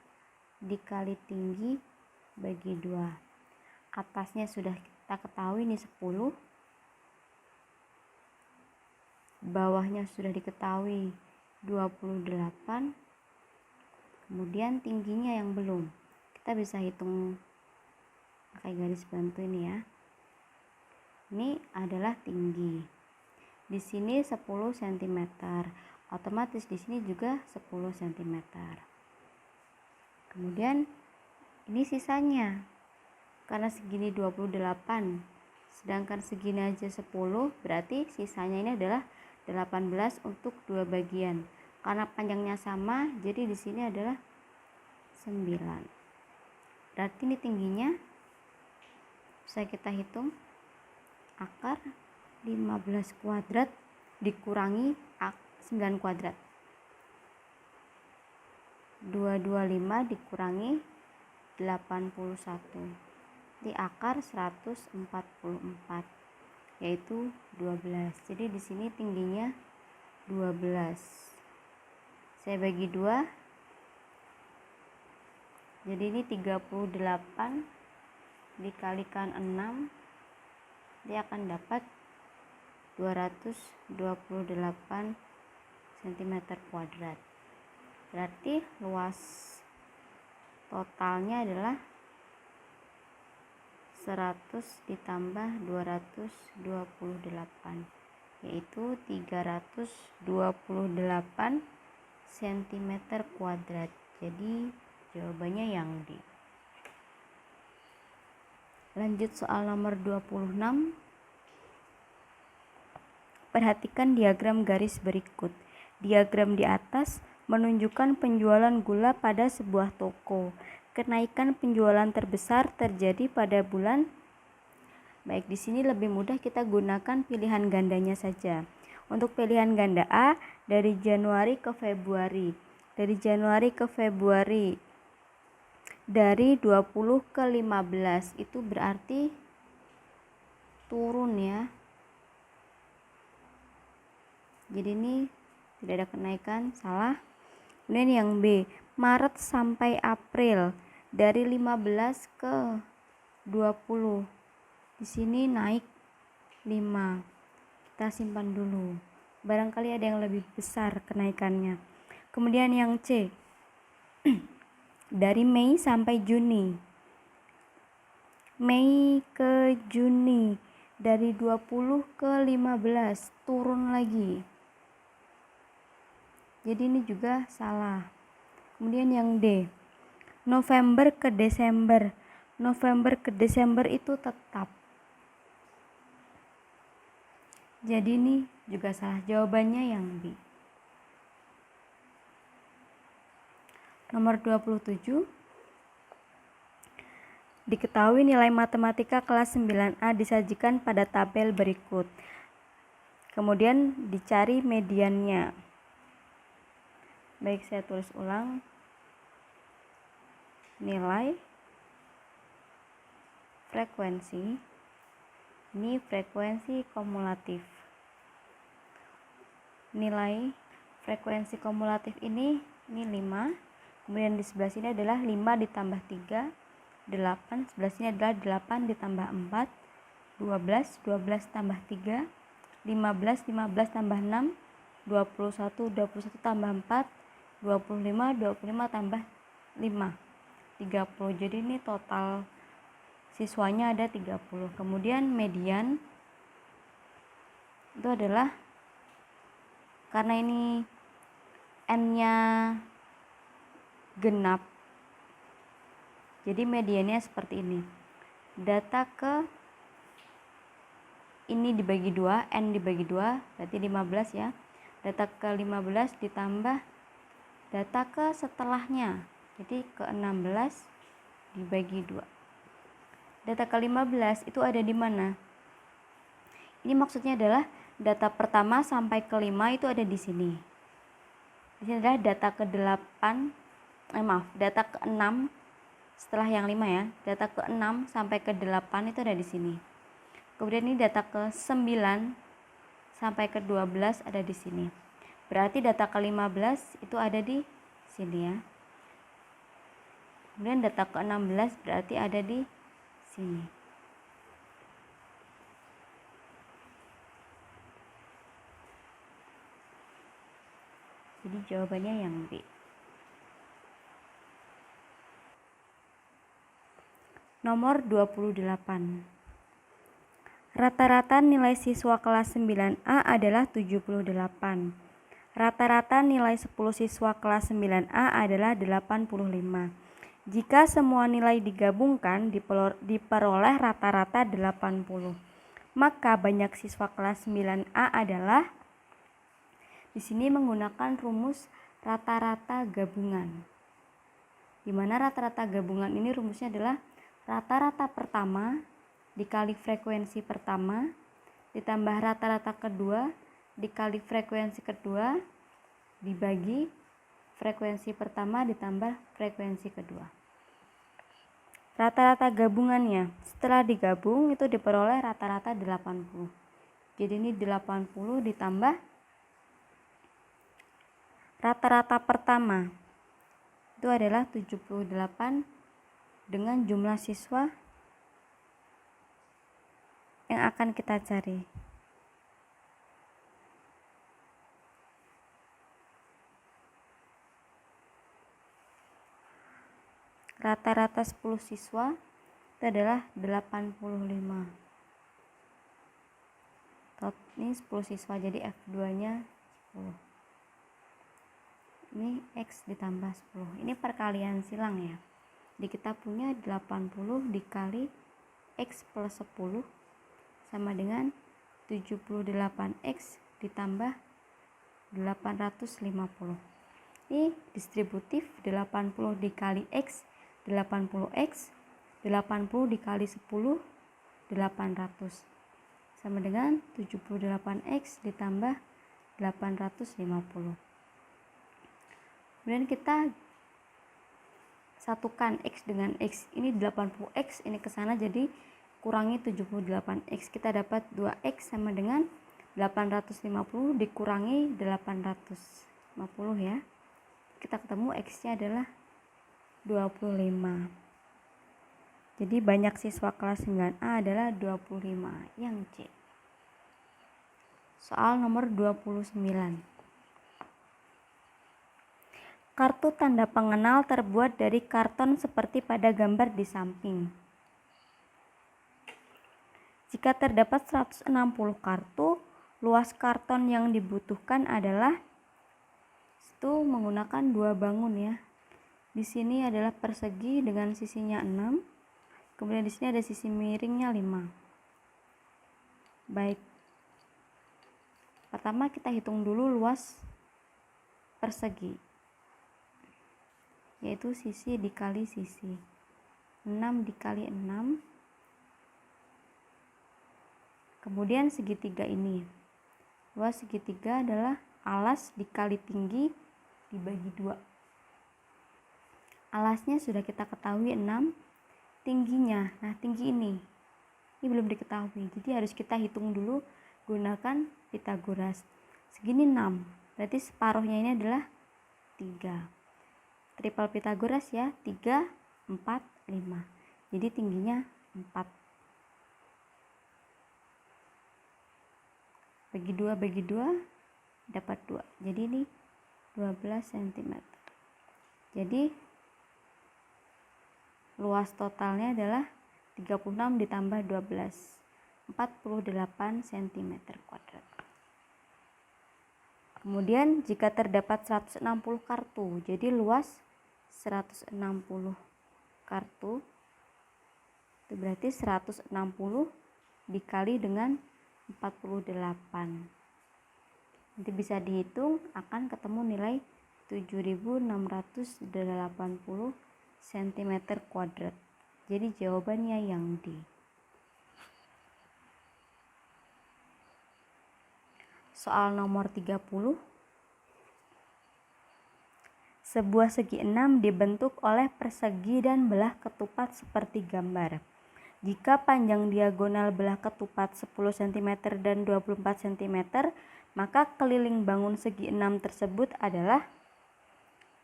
dikali tinggi bagi 2. Atasnya sudah kita ketahui ini 10, bawahnya sudah diketahui 28, kemudian tingginya yang belum. Kita bisa hitung pakai garis bantu ini ya. Ini adalah tinggi. Di sini 10 cm. Otomatis di sini juga 10 cm. Kemudian ini sisanya. Karena segini 28, sedangkan segini aja 10, berarti sisanya ini adalah 18 untuk dua bagian. Karena panjangnya sama, jadi di sini adalah 9. Berarti ini tingginya bisa kita hitung akar 15 kuadrat dikurangi 9 kuadrat. 225 dikurangi 81 di akar 144 yaitu 12. Jadi di sini tingginya 12. Saya bagi 2. Jadi ini 38 dikalikan 6, dia akan dapat 228 cm kuadrat. Berarti luas totalnya adalah 100 ditambah 228, yaitu 328 cm kuadrat. Jadi jawabannya yang D. Lanjut soal nomor 26. Perhatikan diagram garis berikut. Diagram di atas menunjukkan penjualan gula pada sebuah toko. Kenaikan penjualan terbesar terjadi pada bulan. Baik, di sini lebih mudah kita gunakan pilihan gandanya saja. Untuk pilihan ganda A dari Januari ke Februari. Dari Januari ke Februari dari 20 ke 15 itu berarti turun ya. Jadi ini tidak ada kenaikan, salah. Kemudian yang B, Maret sampai April dari 15 ke 20. Di sini naik 5. Kita simpan dulu. Barangkali ada yang lebih besar kenaikannya. Kemudian yang C, dari Mei sampai Juni. Mei ke Juni dari 20 ke 15 turun lagi. Jadi ini juga salah. Kemudian yang D, November ke Desember. November ke Desember itu tetap. Jadi ini juga salah. Jawabannya yang B. Nomor 27. Diketahui nilai matematika kelas 9A disajikan pada tabel berikut. Kemudian dicari mediannya. Baik, saya tulis ulang. Nilai frekuensi. Ini frekuensi kumulatif. Nilai frekuensi kumulatif ini 5. Kemudian di sebelah sini adalah 5 ditambah 3, 8. Sebelah sini adalah 8 ditambah 4, 12. 12 tambah 3, 15. 15 tambah 6, 21. 21 tambah 4, 25. 25 tambah 5, 30. Jadi ini total siswanya ada 30. Kemudian median itu adalah, karena ini N-nya genap, jadi mediannya seperti ini. Data ke ini dibagi 2, N dibagi 2, berarti 15 ya. Data ke 15 ditambah data ke setelahnya, jadi ke 16 dibagi 2. Data ke 15 itu ada di mana? Ini maksudnya adalah data pertama sampai ke 5 itu ada di sini. Di sini adalah data ke 8, data ke 6 setelah yang 5 ya. Data ke 6 sampai ke 8 itu ada di sini. Kemudian ini data ke 9 sampai ke 12 ada di sini. Berarti data ke 15 itu ada di sini ya. Kemudian data ke 16 berarti ada di sini. Jadi jawabannya yang B. Nomor 28. Rata-rata nilai siswa kelas 9A adalah 78. Rata-rata nilai 10 siswa kelas 9A adalah 85. Jika semua nilai digabungkan diperoleh rata-rata 80. Maka banyak siswa kelas 9A adalah, di sini menggunakan rumus rata-rata gabungan. di mana rata-rata gabungan ini rumusnya adalah rata-rata pertama dikali frekuensi pertama ditambah rata-rata kedua dikali frekuensi kedua dibagi frekuensi pertama ditambah frekuensi kedua. Rata-rata gabungannya setelah digabung itu diperoleh rata-rata 80. Jadi ini 80 ditambah rata-rata pertama itu adalah 78 dengan jumlah siswa yang akan kita cari. Rata-rata 10 siswa itu adalah 85. Ini 10 siswa, jadi F2-nya 10. Ini X ditambah 10. Ini perkalian silang ya. Jadi kita punya 80 dikali X plus 10 sama dengan 78X ditambah 850. Ini distributif, 80 dikali X 80X, 80 dikali 10 800 sama dengan 78X ditambah 850. Kemudian kita satukan X dengan X, ini 80X ini ke sana jadi kurangi 78X, kita dapat 2X sama dengan 850 dikurangi 850 ya. Kita ketemu X-nya adalah 25. Jadi banyak siswa kelas 9A adalah 25 yang C. Soal nomor 29. Kartu tanda pengenal terbuat dari karton seperti pada gambar di samping. Jika terdapat 160 kartu, luas karton yang dibutuhkan adalah itu menggunakan 2 bangun ya. Di sini adalah persegi dengan sisinya 6. Kemudian di sini ada sisi miringnya 5. Baik. Pertama kita hitung dulu luas persegi. Yaitu sisi dikali sisi. 6 dikali 6. Kemudian segitiga ini. Luas segitiga adalah alas dikali tinggi dibagi 2. Alasnya sudah kita ketahui 6, tingginya, nah tinggi ini belum diketahui, jadi harus kita hitung dulu gunakan Pitagoras. Segini 6, berarti separuhnya ini adalah 3. Triple Pitagoras ya, 3, 4, 5. Jadi tingginya 4. Bagi 2 dapat 2. Jadi ini 12 cm. Jadi luas totalnya adalah 36 ditambah 12, 48 cm². Kemudian jika terdapat 160 kartu, jadi luas 160 kartu, itu berarti 160 dikali dengan 48. Nanti bisa dihitung akan ketemu nilai 7680 cm². Jadi jawabannya yang D. Soal nomor 30. Sebuah segi 6 dibentuk oleh persegi dan belah ketupat seperti gambar. Jika panjang diagonal belah ketupat 10 cm dan 24 cm, maka keliling bangun segi 6 tersebut adalah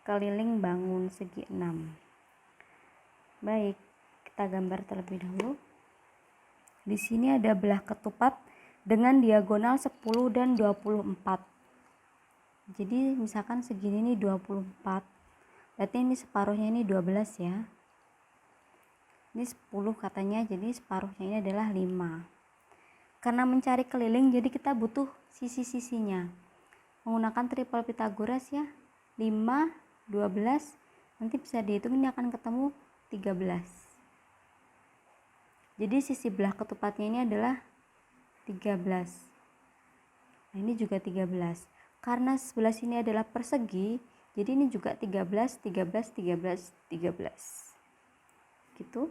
keliling bangun segi 6. Baik, kita gambar terlebih dahulu. Di sini ada belah ketupat dengan diagonal 10 dan 24. Jadi misalkan segini ini 24. Berarti ini separuhnya ini 12 ya. Ini 10 katanya, jadi separuhnya ini adalah 5. Karena mencari keliling, jadi kita butuh sisi-sisinya. Menggunakan triple Pitagoras ya. 5, 12. Nanti bisa dihitung, ini akan ketemu 13. Jadi sisi belah ketupatnya ini adalah 13. Nah, ini juga 13. Karena sebelah sini adalah persegi, Jadi ini juga 13, 13, 13, 13. Gitu.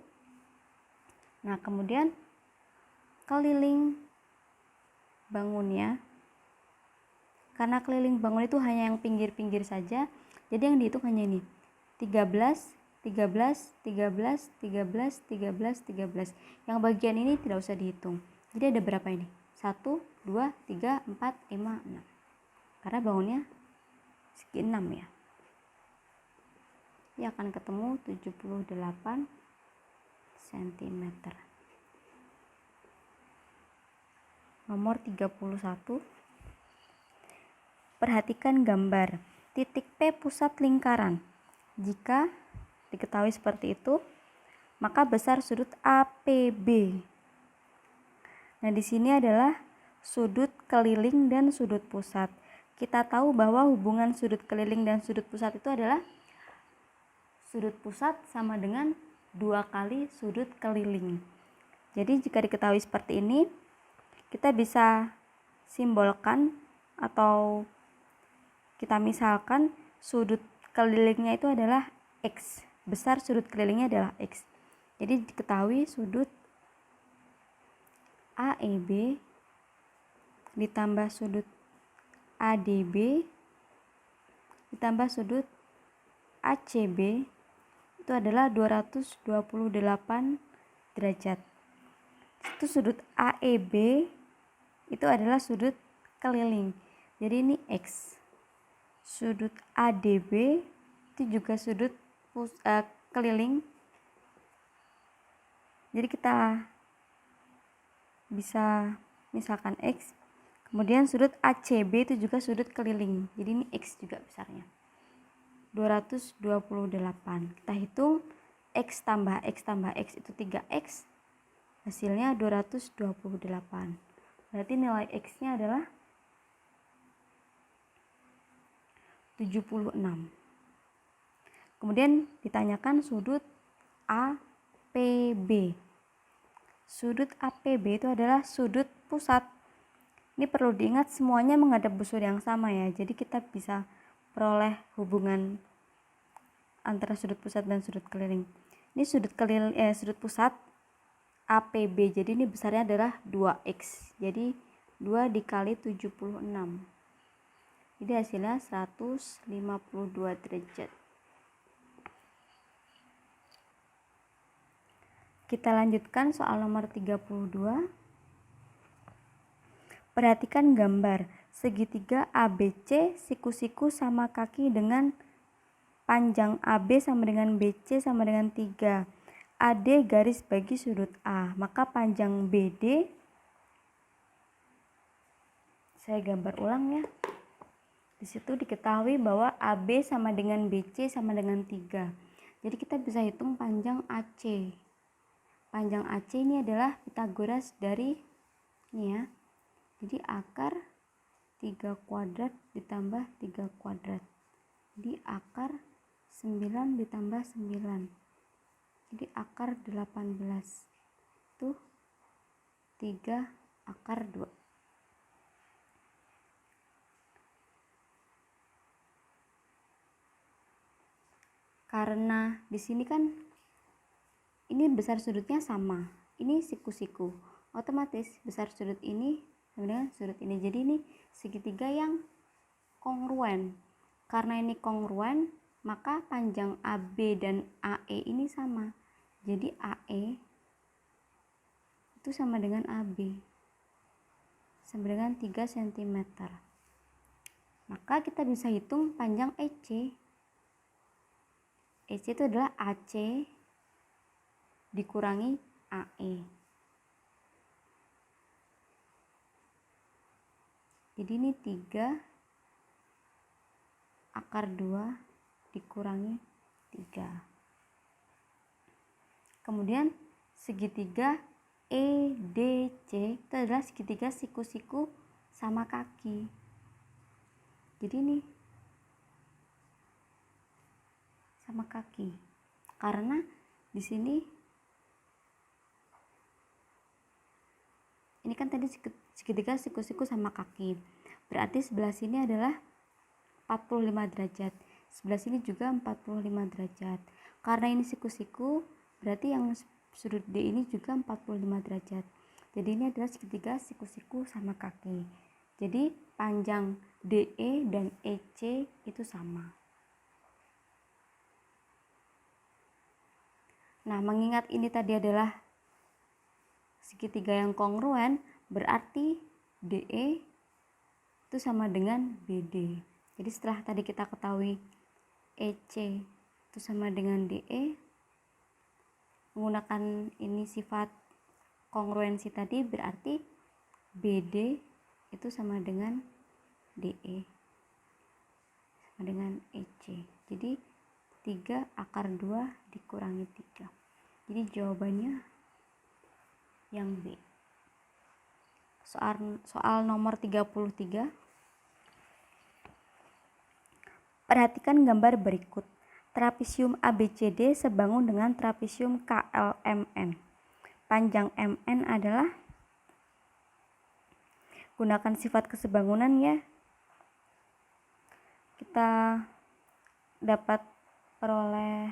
Nah, kemudian keliling bangunnya. Karena keliling bangun itu hanya yang pinggir-pinggir saja, jadi yang dihitung hanya ini. 13, 13, 13, 13, 13, 13. Yang bagian ini tidak usah dihitung. Jadi ada berapa ini? 1, 2, 3, 4, 5, 6. Karena bangunnya segi 6 ya. Ini akan ketemu 78 cm. Nomor 31. Perhatikan gambar. Titik P pusat lingkaran. Jika diketahui seperti itu, maka besar sudut APB. Nah, di sini adalah sudut keliling dan sudut pusat. Kita tahu bahwa hubungan sudut keliling dan sudut pusat itu adalah sudut pusat sama dengan 2 kali sudut keliling. Jadi jika diketahui seperti ini, kita bisa simbolkan atau kita misalkan sudut kelilingnya itu adalah X. Besar sudut kelilingnya adalah X. Jadi diketahui sudut AEB ditambah sudut ADB ditambah sudut ACB itu adalah 228 derajat. Itu sudut AEB itu adalah sudut keliling. Jadi ini X. Sudut ADB itu juga sudut keliling. Jadi kita bisa misalkan X. Kemudian sudut ACB itu juga sudut keliling. Jadi ini X juga besarnya. 228. Kita hitung X tambah X tambah X itu 3X. Hasilnya 228. Berarti nilai X-nya adalah 76. Kemudian ditanyakan sudut APB. Sudut APB itu adalah sudut pusat. Ini perlu diingat semuanya menghadap busur yang sama ya. Jadi kita bisa peroleh hubungan antara sudut pusat dan sudut keliling. Ini sudut pusat APB. Jadi ini besarnya adalah 2X. Jadi 2 dikali 76. Jadi hasilnya 152 derajat. Kita lanjutkan soal nomor 32. Perhatikan gambar. Segitiga ABC siku-siku sama kaki dengan panjang AB sama dengan BC sama dengan 3. AD garis bagi sudut A. Maka panjang BD, saya gambar ulang ya. Di situ diketahui bahwa AB sama dengan BC sama dengan 3. Jadi kita bisa hitung panjang AC. Panjang AC ini adalah Pythagoras dari ini ya. Jadi akar 3 kuadrat ditambah 3 kuadrat. Jadi akar 9 ditambah 9. Jadi akar 18. Itu 3 akar 2. Karena di sini kan ini besar sudutnya sama. Ini siku-siku. Otomatis besar sudut ini sama dengan sudut ini. Jadi ini segitiga yang kongruen. Karena ini kongruen, maka panjang AB dan AE ini sama. Jadi AE itu sama dengan AB. Sama dengan 3 cm. Maka kita bisa hitung panjang EC. EC itu adalah AC dikurangi AE. Jadi ini 3 akar 2 dikurangi 3. Kemudian segitiga EDC itu adalah segitiga siku-siku sama kaki. Jadi ini sama kaki. Karena di sini ini kan tadi segitiga siku-siku sama kaki. Berarti sebelah sini adalah 45 derajat. sebelah sini juga 45 derajat. Karena ini siku-siku, berarti yang sudut D ini juga 45 derajat. Jadi ini adalah segitiga siku-siku sama kaki. Jadi panjang DE dan EC itu sama. Nah, mengingat ini tadi adalah segitiga yang kongruen, berarti DE itu sama dengan BD. Jadi setelah tadi kita ketahui EC itu sama dengan DE, menggunakan ini sifat kongruensi tadi, berarti BD itu sama dengan DE sama dengan EC. Jadi 3 akar 2 dikurangi 3. Jadi jawabannya yang B. Soal nomor 33. Perhatikan gambar berikut. Trapesium ABCD sebangun dengan trapesium KLMN. Panjang MN adalah, gunakan sifat kesebangunan ya. Kita dapat peroleh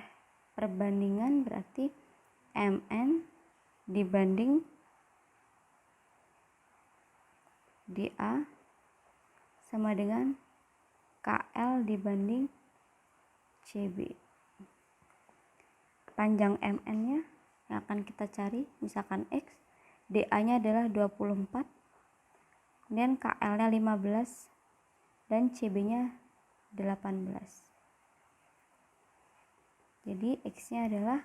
perbandingan, berarti MN dibanding DA sama dengan KL dibanding CB. Panjang MN nya yang akan kita cari, misalkan X, DA nya adalah 24, dan KL nya 15, dan CB nya 18. Jadi X nya adalah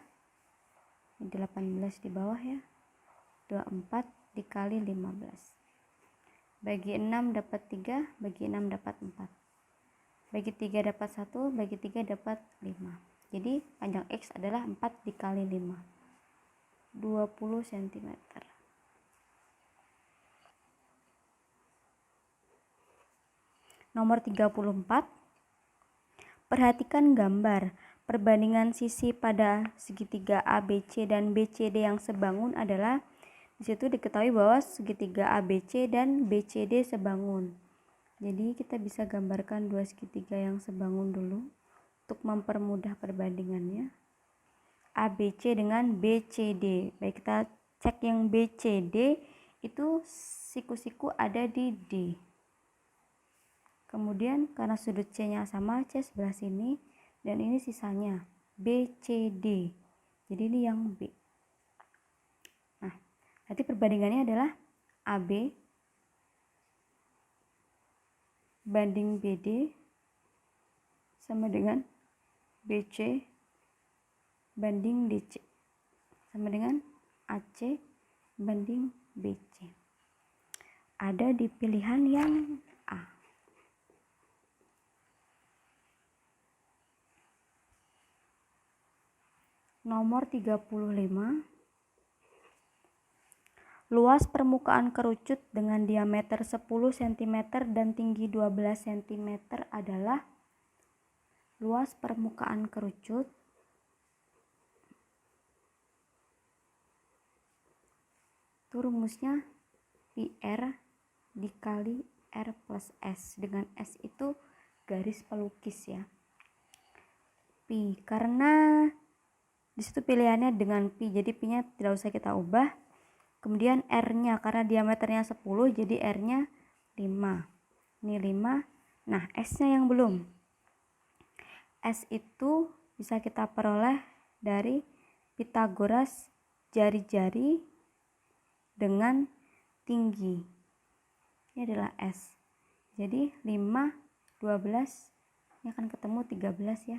18 di bawah ya, 24 dikali 15. Bagi 6 dapat 3, bagi 6 dapat 4. Bagi 3 dapat 1, bagi 3 dapat 5. Jadi panjang X adalah 4 dikali 5, 20 cm. Nomor 34. Perhatikan gambar. Perbandingan sisi pada segitiga ABC dan BCD yang sebangun adalah, di situ diketahui bahwa segitiga ABC dan BCD sebangun. Jadi kita bisa gambarkan dua segitiga yang sebangun dulu untuk mempermudah perbandingannya. ABC dengan BCD. Baik, kita cek yang BCD itu siku-siku ada di D. Kemudian karena sudut C-nya sama, C sebelah sini, dan ini sisanya BCD. Jadi ini yang B. Nah, nanti perbandingannya adalah AB banding BD sama dengan BC banding DC sama dengan AC banding BC. Ada di pilihan yang A. Nomor 35. Luas permukaan kerucut dengan diameter 10 cm dan tinggi 12 cm adalah, luas permukaan kerucut itu rumusnya PR dikali R plus S, dengan S itu garis pelukis ya. Pi, karena disitu pilihannya dengan pi, jadi pi nya tidak usah kita ubah. Kemudian R nya, karena diameternya 10, jadi R nya 5. Ini 5. Nah, S nya yang belum. S itu bisa kita peroleh dari Pythagoras jari-jari dengan tinggi. Ini adalah S. Jadi 5, 12, ini akan ketemu 13 ya.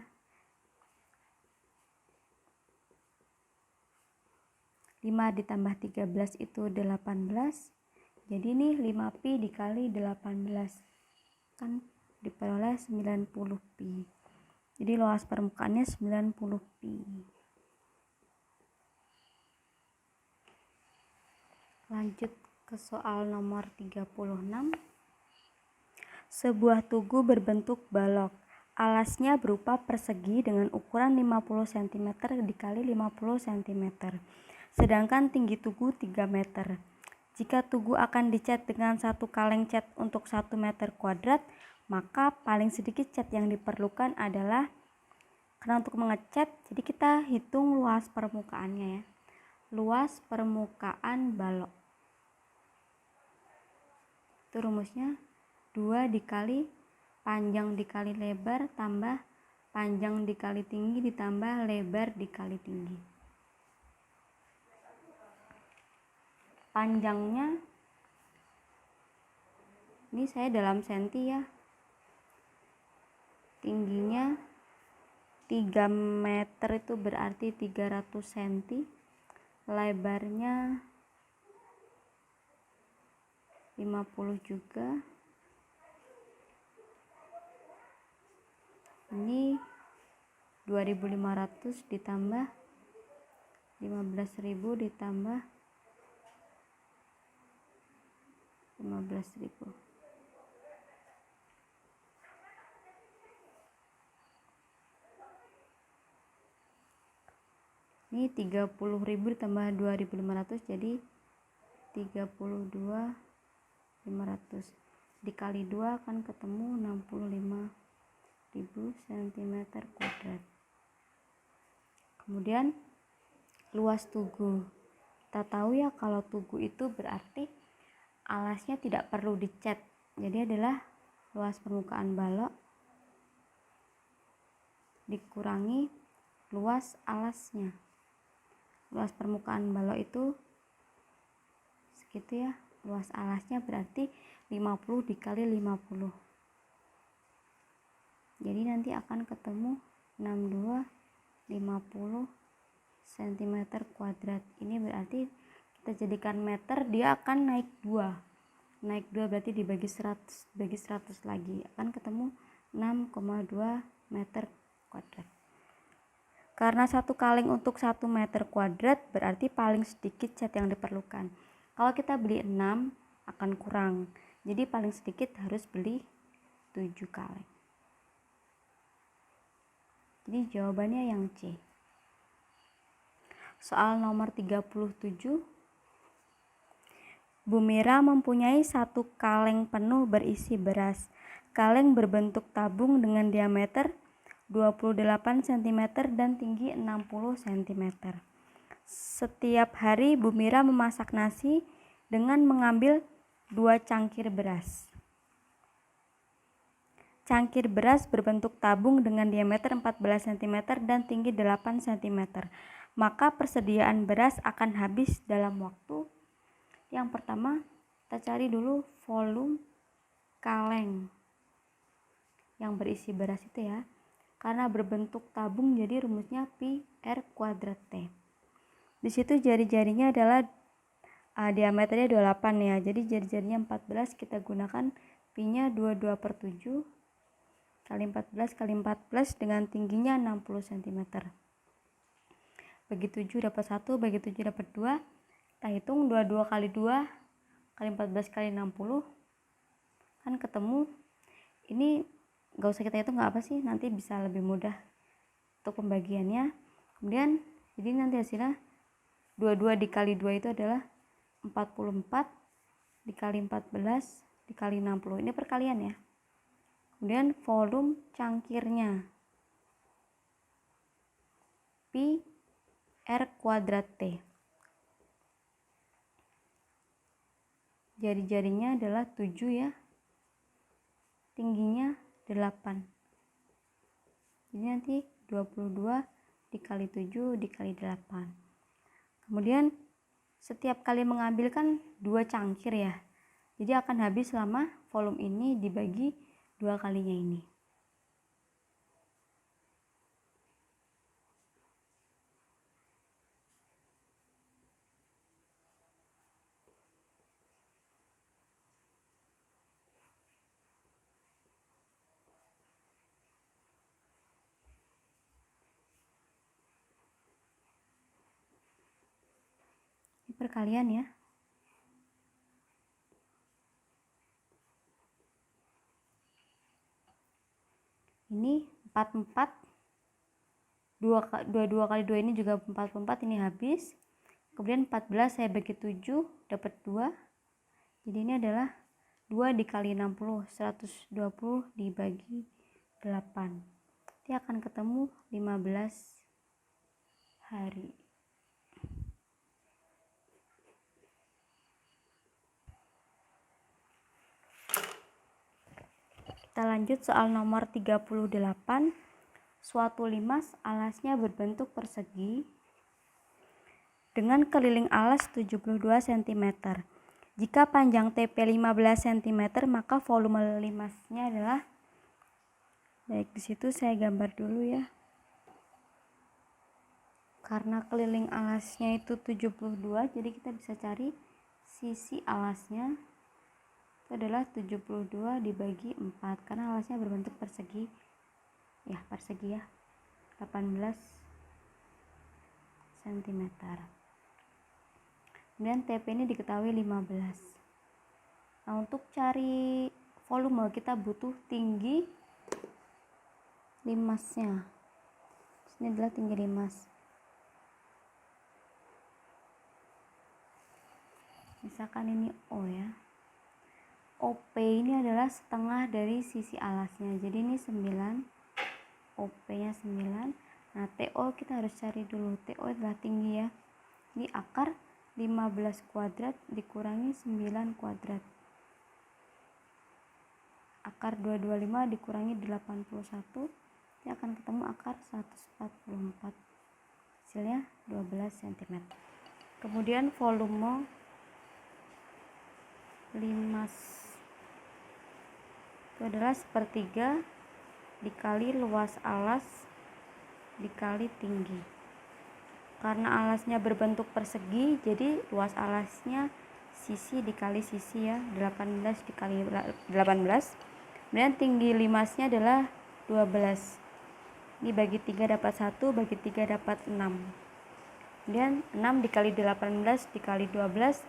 5 ditambah 13 itu 18. Jadi ini 5pi dikali 18. Kan diperoleh 90pi. Jadi luas permukaannya 90pi. Lanjut ke soal nomor 36. Sebuah tugu berbentuk balok. Alasnya berupa persegi dengan ukuran 50 cm dikali 50 cm. Sedangkan tinggi tugu 3 meter. Jika tugu akan dicat dengan satu kaleng cat untuk 1 meter kuadrat, maka paling sedikit cat yang diperlukan adalah, karena untuk mengecat, jadi kita hitung luas permukaannya ya. Luas permukaan balok. Itu rumusnya 2 dikali panjang dikali lebar tambah panjang dikali tinggi ditambah lebar dikali tinggi. Panjangnya ini saya dalam senti ya. Tingginya 3 meter itu berarti 300 cm. Lebarnya 50 juga. Ini 2.500 ditambah 15.000 ditambah 15.000. Ini 30.000 ditambah 2.500 jadi 32.500 dikali 2 akan ketemu 65.000 cm². Kemudian luas tugu. Kita tahu ya kalau tugu itu berarti alasnya tidak perlu dicat. Jadi adalah luas permukaan balok dikurangi luas alasnya. Luas permukaan balok itu segitu ya. Luas alasnya berarti 50 dikali 50. Jadi nanti akan ketemu 6250 cm². Ini berarti kita jadikan meter, dia akan naik 2. Naik 2 berarti dibagi 100, bagi 100 lagi akan ketemu 6,2 meter kuadrat. Karena 1 kaleng untuk 1 meter kuadrat berarti paling sedikit cat yang diperlukan. Kalau kita beli 6 akan kurang. Jadi paling sedikit harus beli 7 kaleng. Jadi jawabannya yang C. Soal nomor 37. Bu Mira mempunyai 1 kaleng penuh berisi beras. Kaleng berbentuk tabung dengan diameter 28 cm dan tinggi 60 cm. Setiap hari Bu Mira memasak nasi dengan mengambil 2 cangkir beras. Cangkir beras berbentuk tabung dengan diameter 14 cm dan tinggi 8 cm. Maka persediaan beras akan habis dalam waktu. Yang pertama, kita cari dulu volume kaleng yang berisi beras itu ya. Karena berbentuk tabung jadi rumusnya pi r kuadrat T. Di situ jari-jarinya adalah diameternya 28 ya. Jadi jari-jarinya 14, kita gunakan pi-nya 22/7 kali 14 kali 14 dengan tingginya 60 cm. Bagi 7 dapat 1, bagi 7 dapat 2. Kita hitung 22 kali 2 kali 14 kali 60 kan ketemu. Ini gak usah kita hitung, gak apa sih, nanti bisa lebih mudah untuk pembagiannya. Kemudian jadi nanti hasilnya 22 dikali 2 itu adalah 44 dikali 14 dikali 60. Ini perkalian ya. Kemudian volume cangkirnya pi r kuadrat T. Jari-jarinya adalah 7 ya. Tingginya 8. Jadi nanti 22 dikali 7 dikali 8. Kemudian setiap kali mengambil kan 2 cangkir ya. Jadi akan habis selama volume ini dibagi 2 kalinya ini. Perkalian ya. Ini 44. 22 kali 2 ini juga 44, ini habis. Kemudian 14 saya bagi 7 dapat 2. Jadi ini adalah 2 dikali 60, 120 dibagi 8. Nanti akan ketemu 15 hari. Kita lanjut soal nomor 38. Suatu limas alasnya berbentuk persegi dengan keliling alas 72 cm. Jika panjang TP 15 cm, maka volume limasnya adalah, baik, di situ saya gambar dulu ya. Karena keliling alasnya itu 72, jadi kita bisa cari sisi alasnya itu adalah 72 dibagi 4, karena alasnya berbentuk persegi ya, 18 cm. Kemudian TP ini diketahui 15. Nah, untuk cari volume kita butuh tinggi limasnya. Ini adalah tinggi limas. Misalkan ini O ya. OP ini adalah setengah dari sisi alasnya. Jadi ini 9, OP-nya 9. Nah, TO kita harus cari dulu. TO adalah tinggi ya. Ini akar 15 kuadrat dikurangi 9 kuadrat. Akar 225 dikurangi 81. Ini akan ketemu akar 144. Hasilnya 12 cm. Kemudian volume limas itu adalah sepertiga dikali luas alas dikali tinggi. Karena alasnya berbentuk persegi, jadi luas alasnya sisi dikali sisi ya, 18 dikali 18. Kemudian tinggi limasnya adalah 12. Ini bagi 3 dapat 1, bagi 3 dapat 6. Kemudian 6 dikali 18 dikali 12,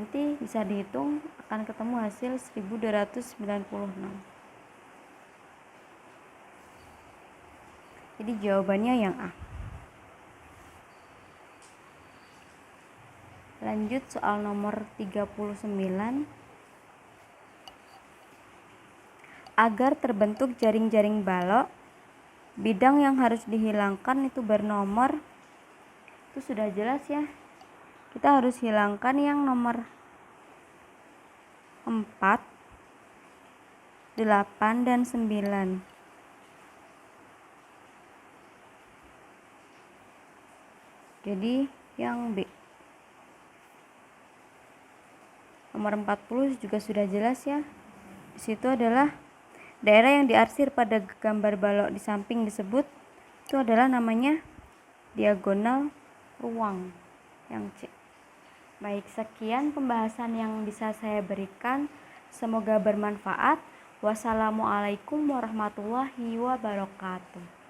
nanti bisa dihitung, akan ketemu hasil 1296. Jadi jawabannya yang A. Lanjut soal nomor 39. Agar terbentuk jaring-jaring balok, bidang yang harus dihilangkan itu bernomor, itu sudah jelas ya. Kita harus hilangkan yang nomor 4, 8, dan 9. Jadi yang B. Nomor 40 juga sudah jelas ya. Di situ adalah daerah yang diarsir pada gambar balok di samping disebut, itu adalah namanya diagonal ruang, yang C. Baik, sekian pembahasan yang bisa saya berikan. Semoga bermanfaat. Wassalamualaikum warahmatullahi wabarakatuh.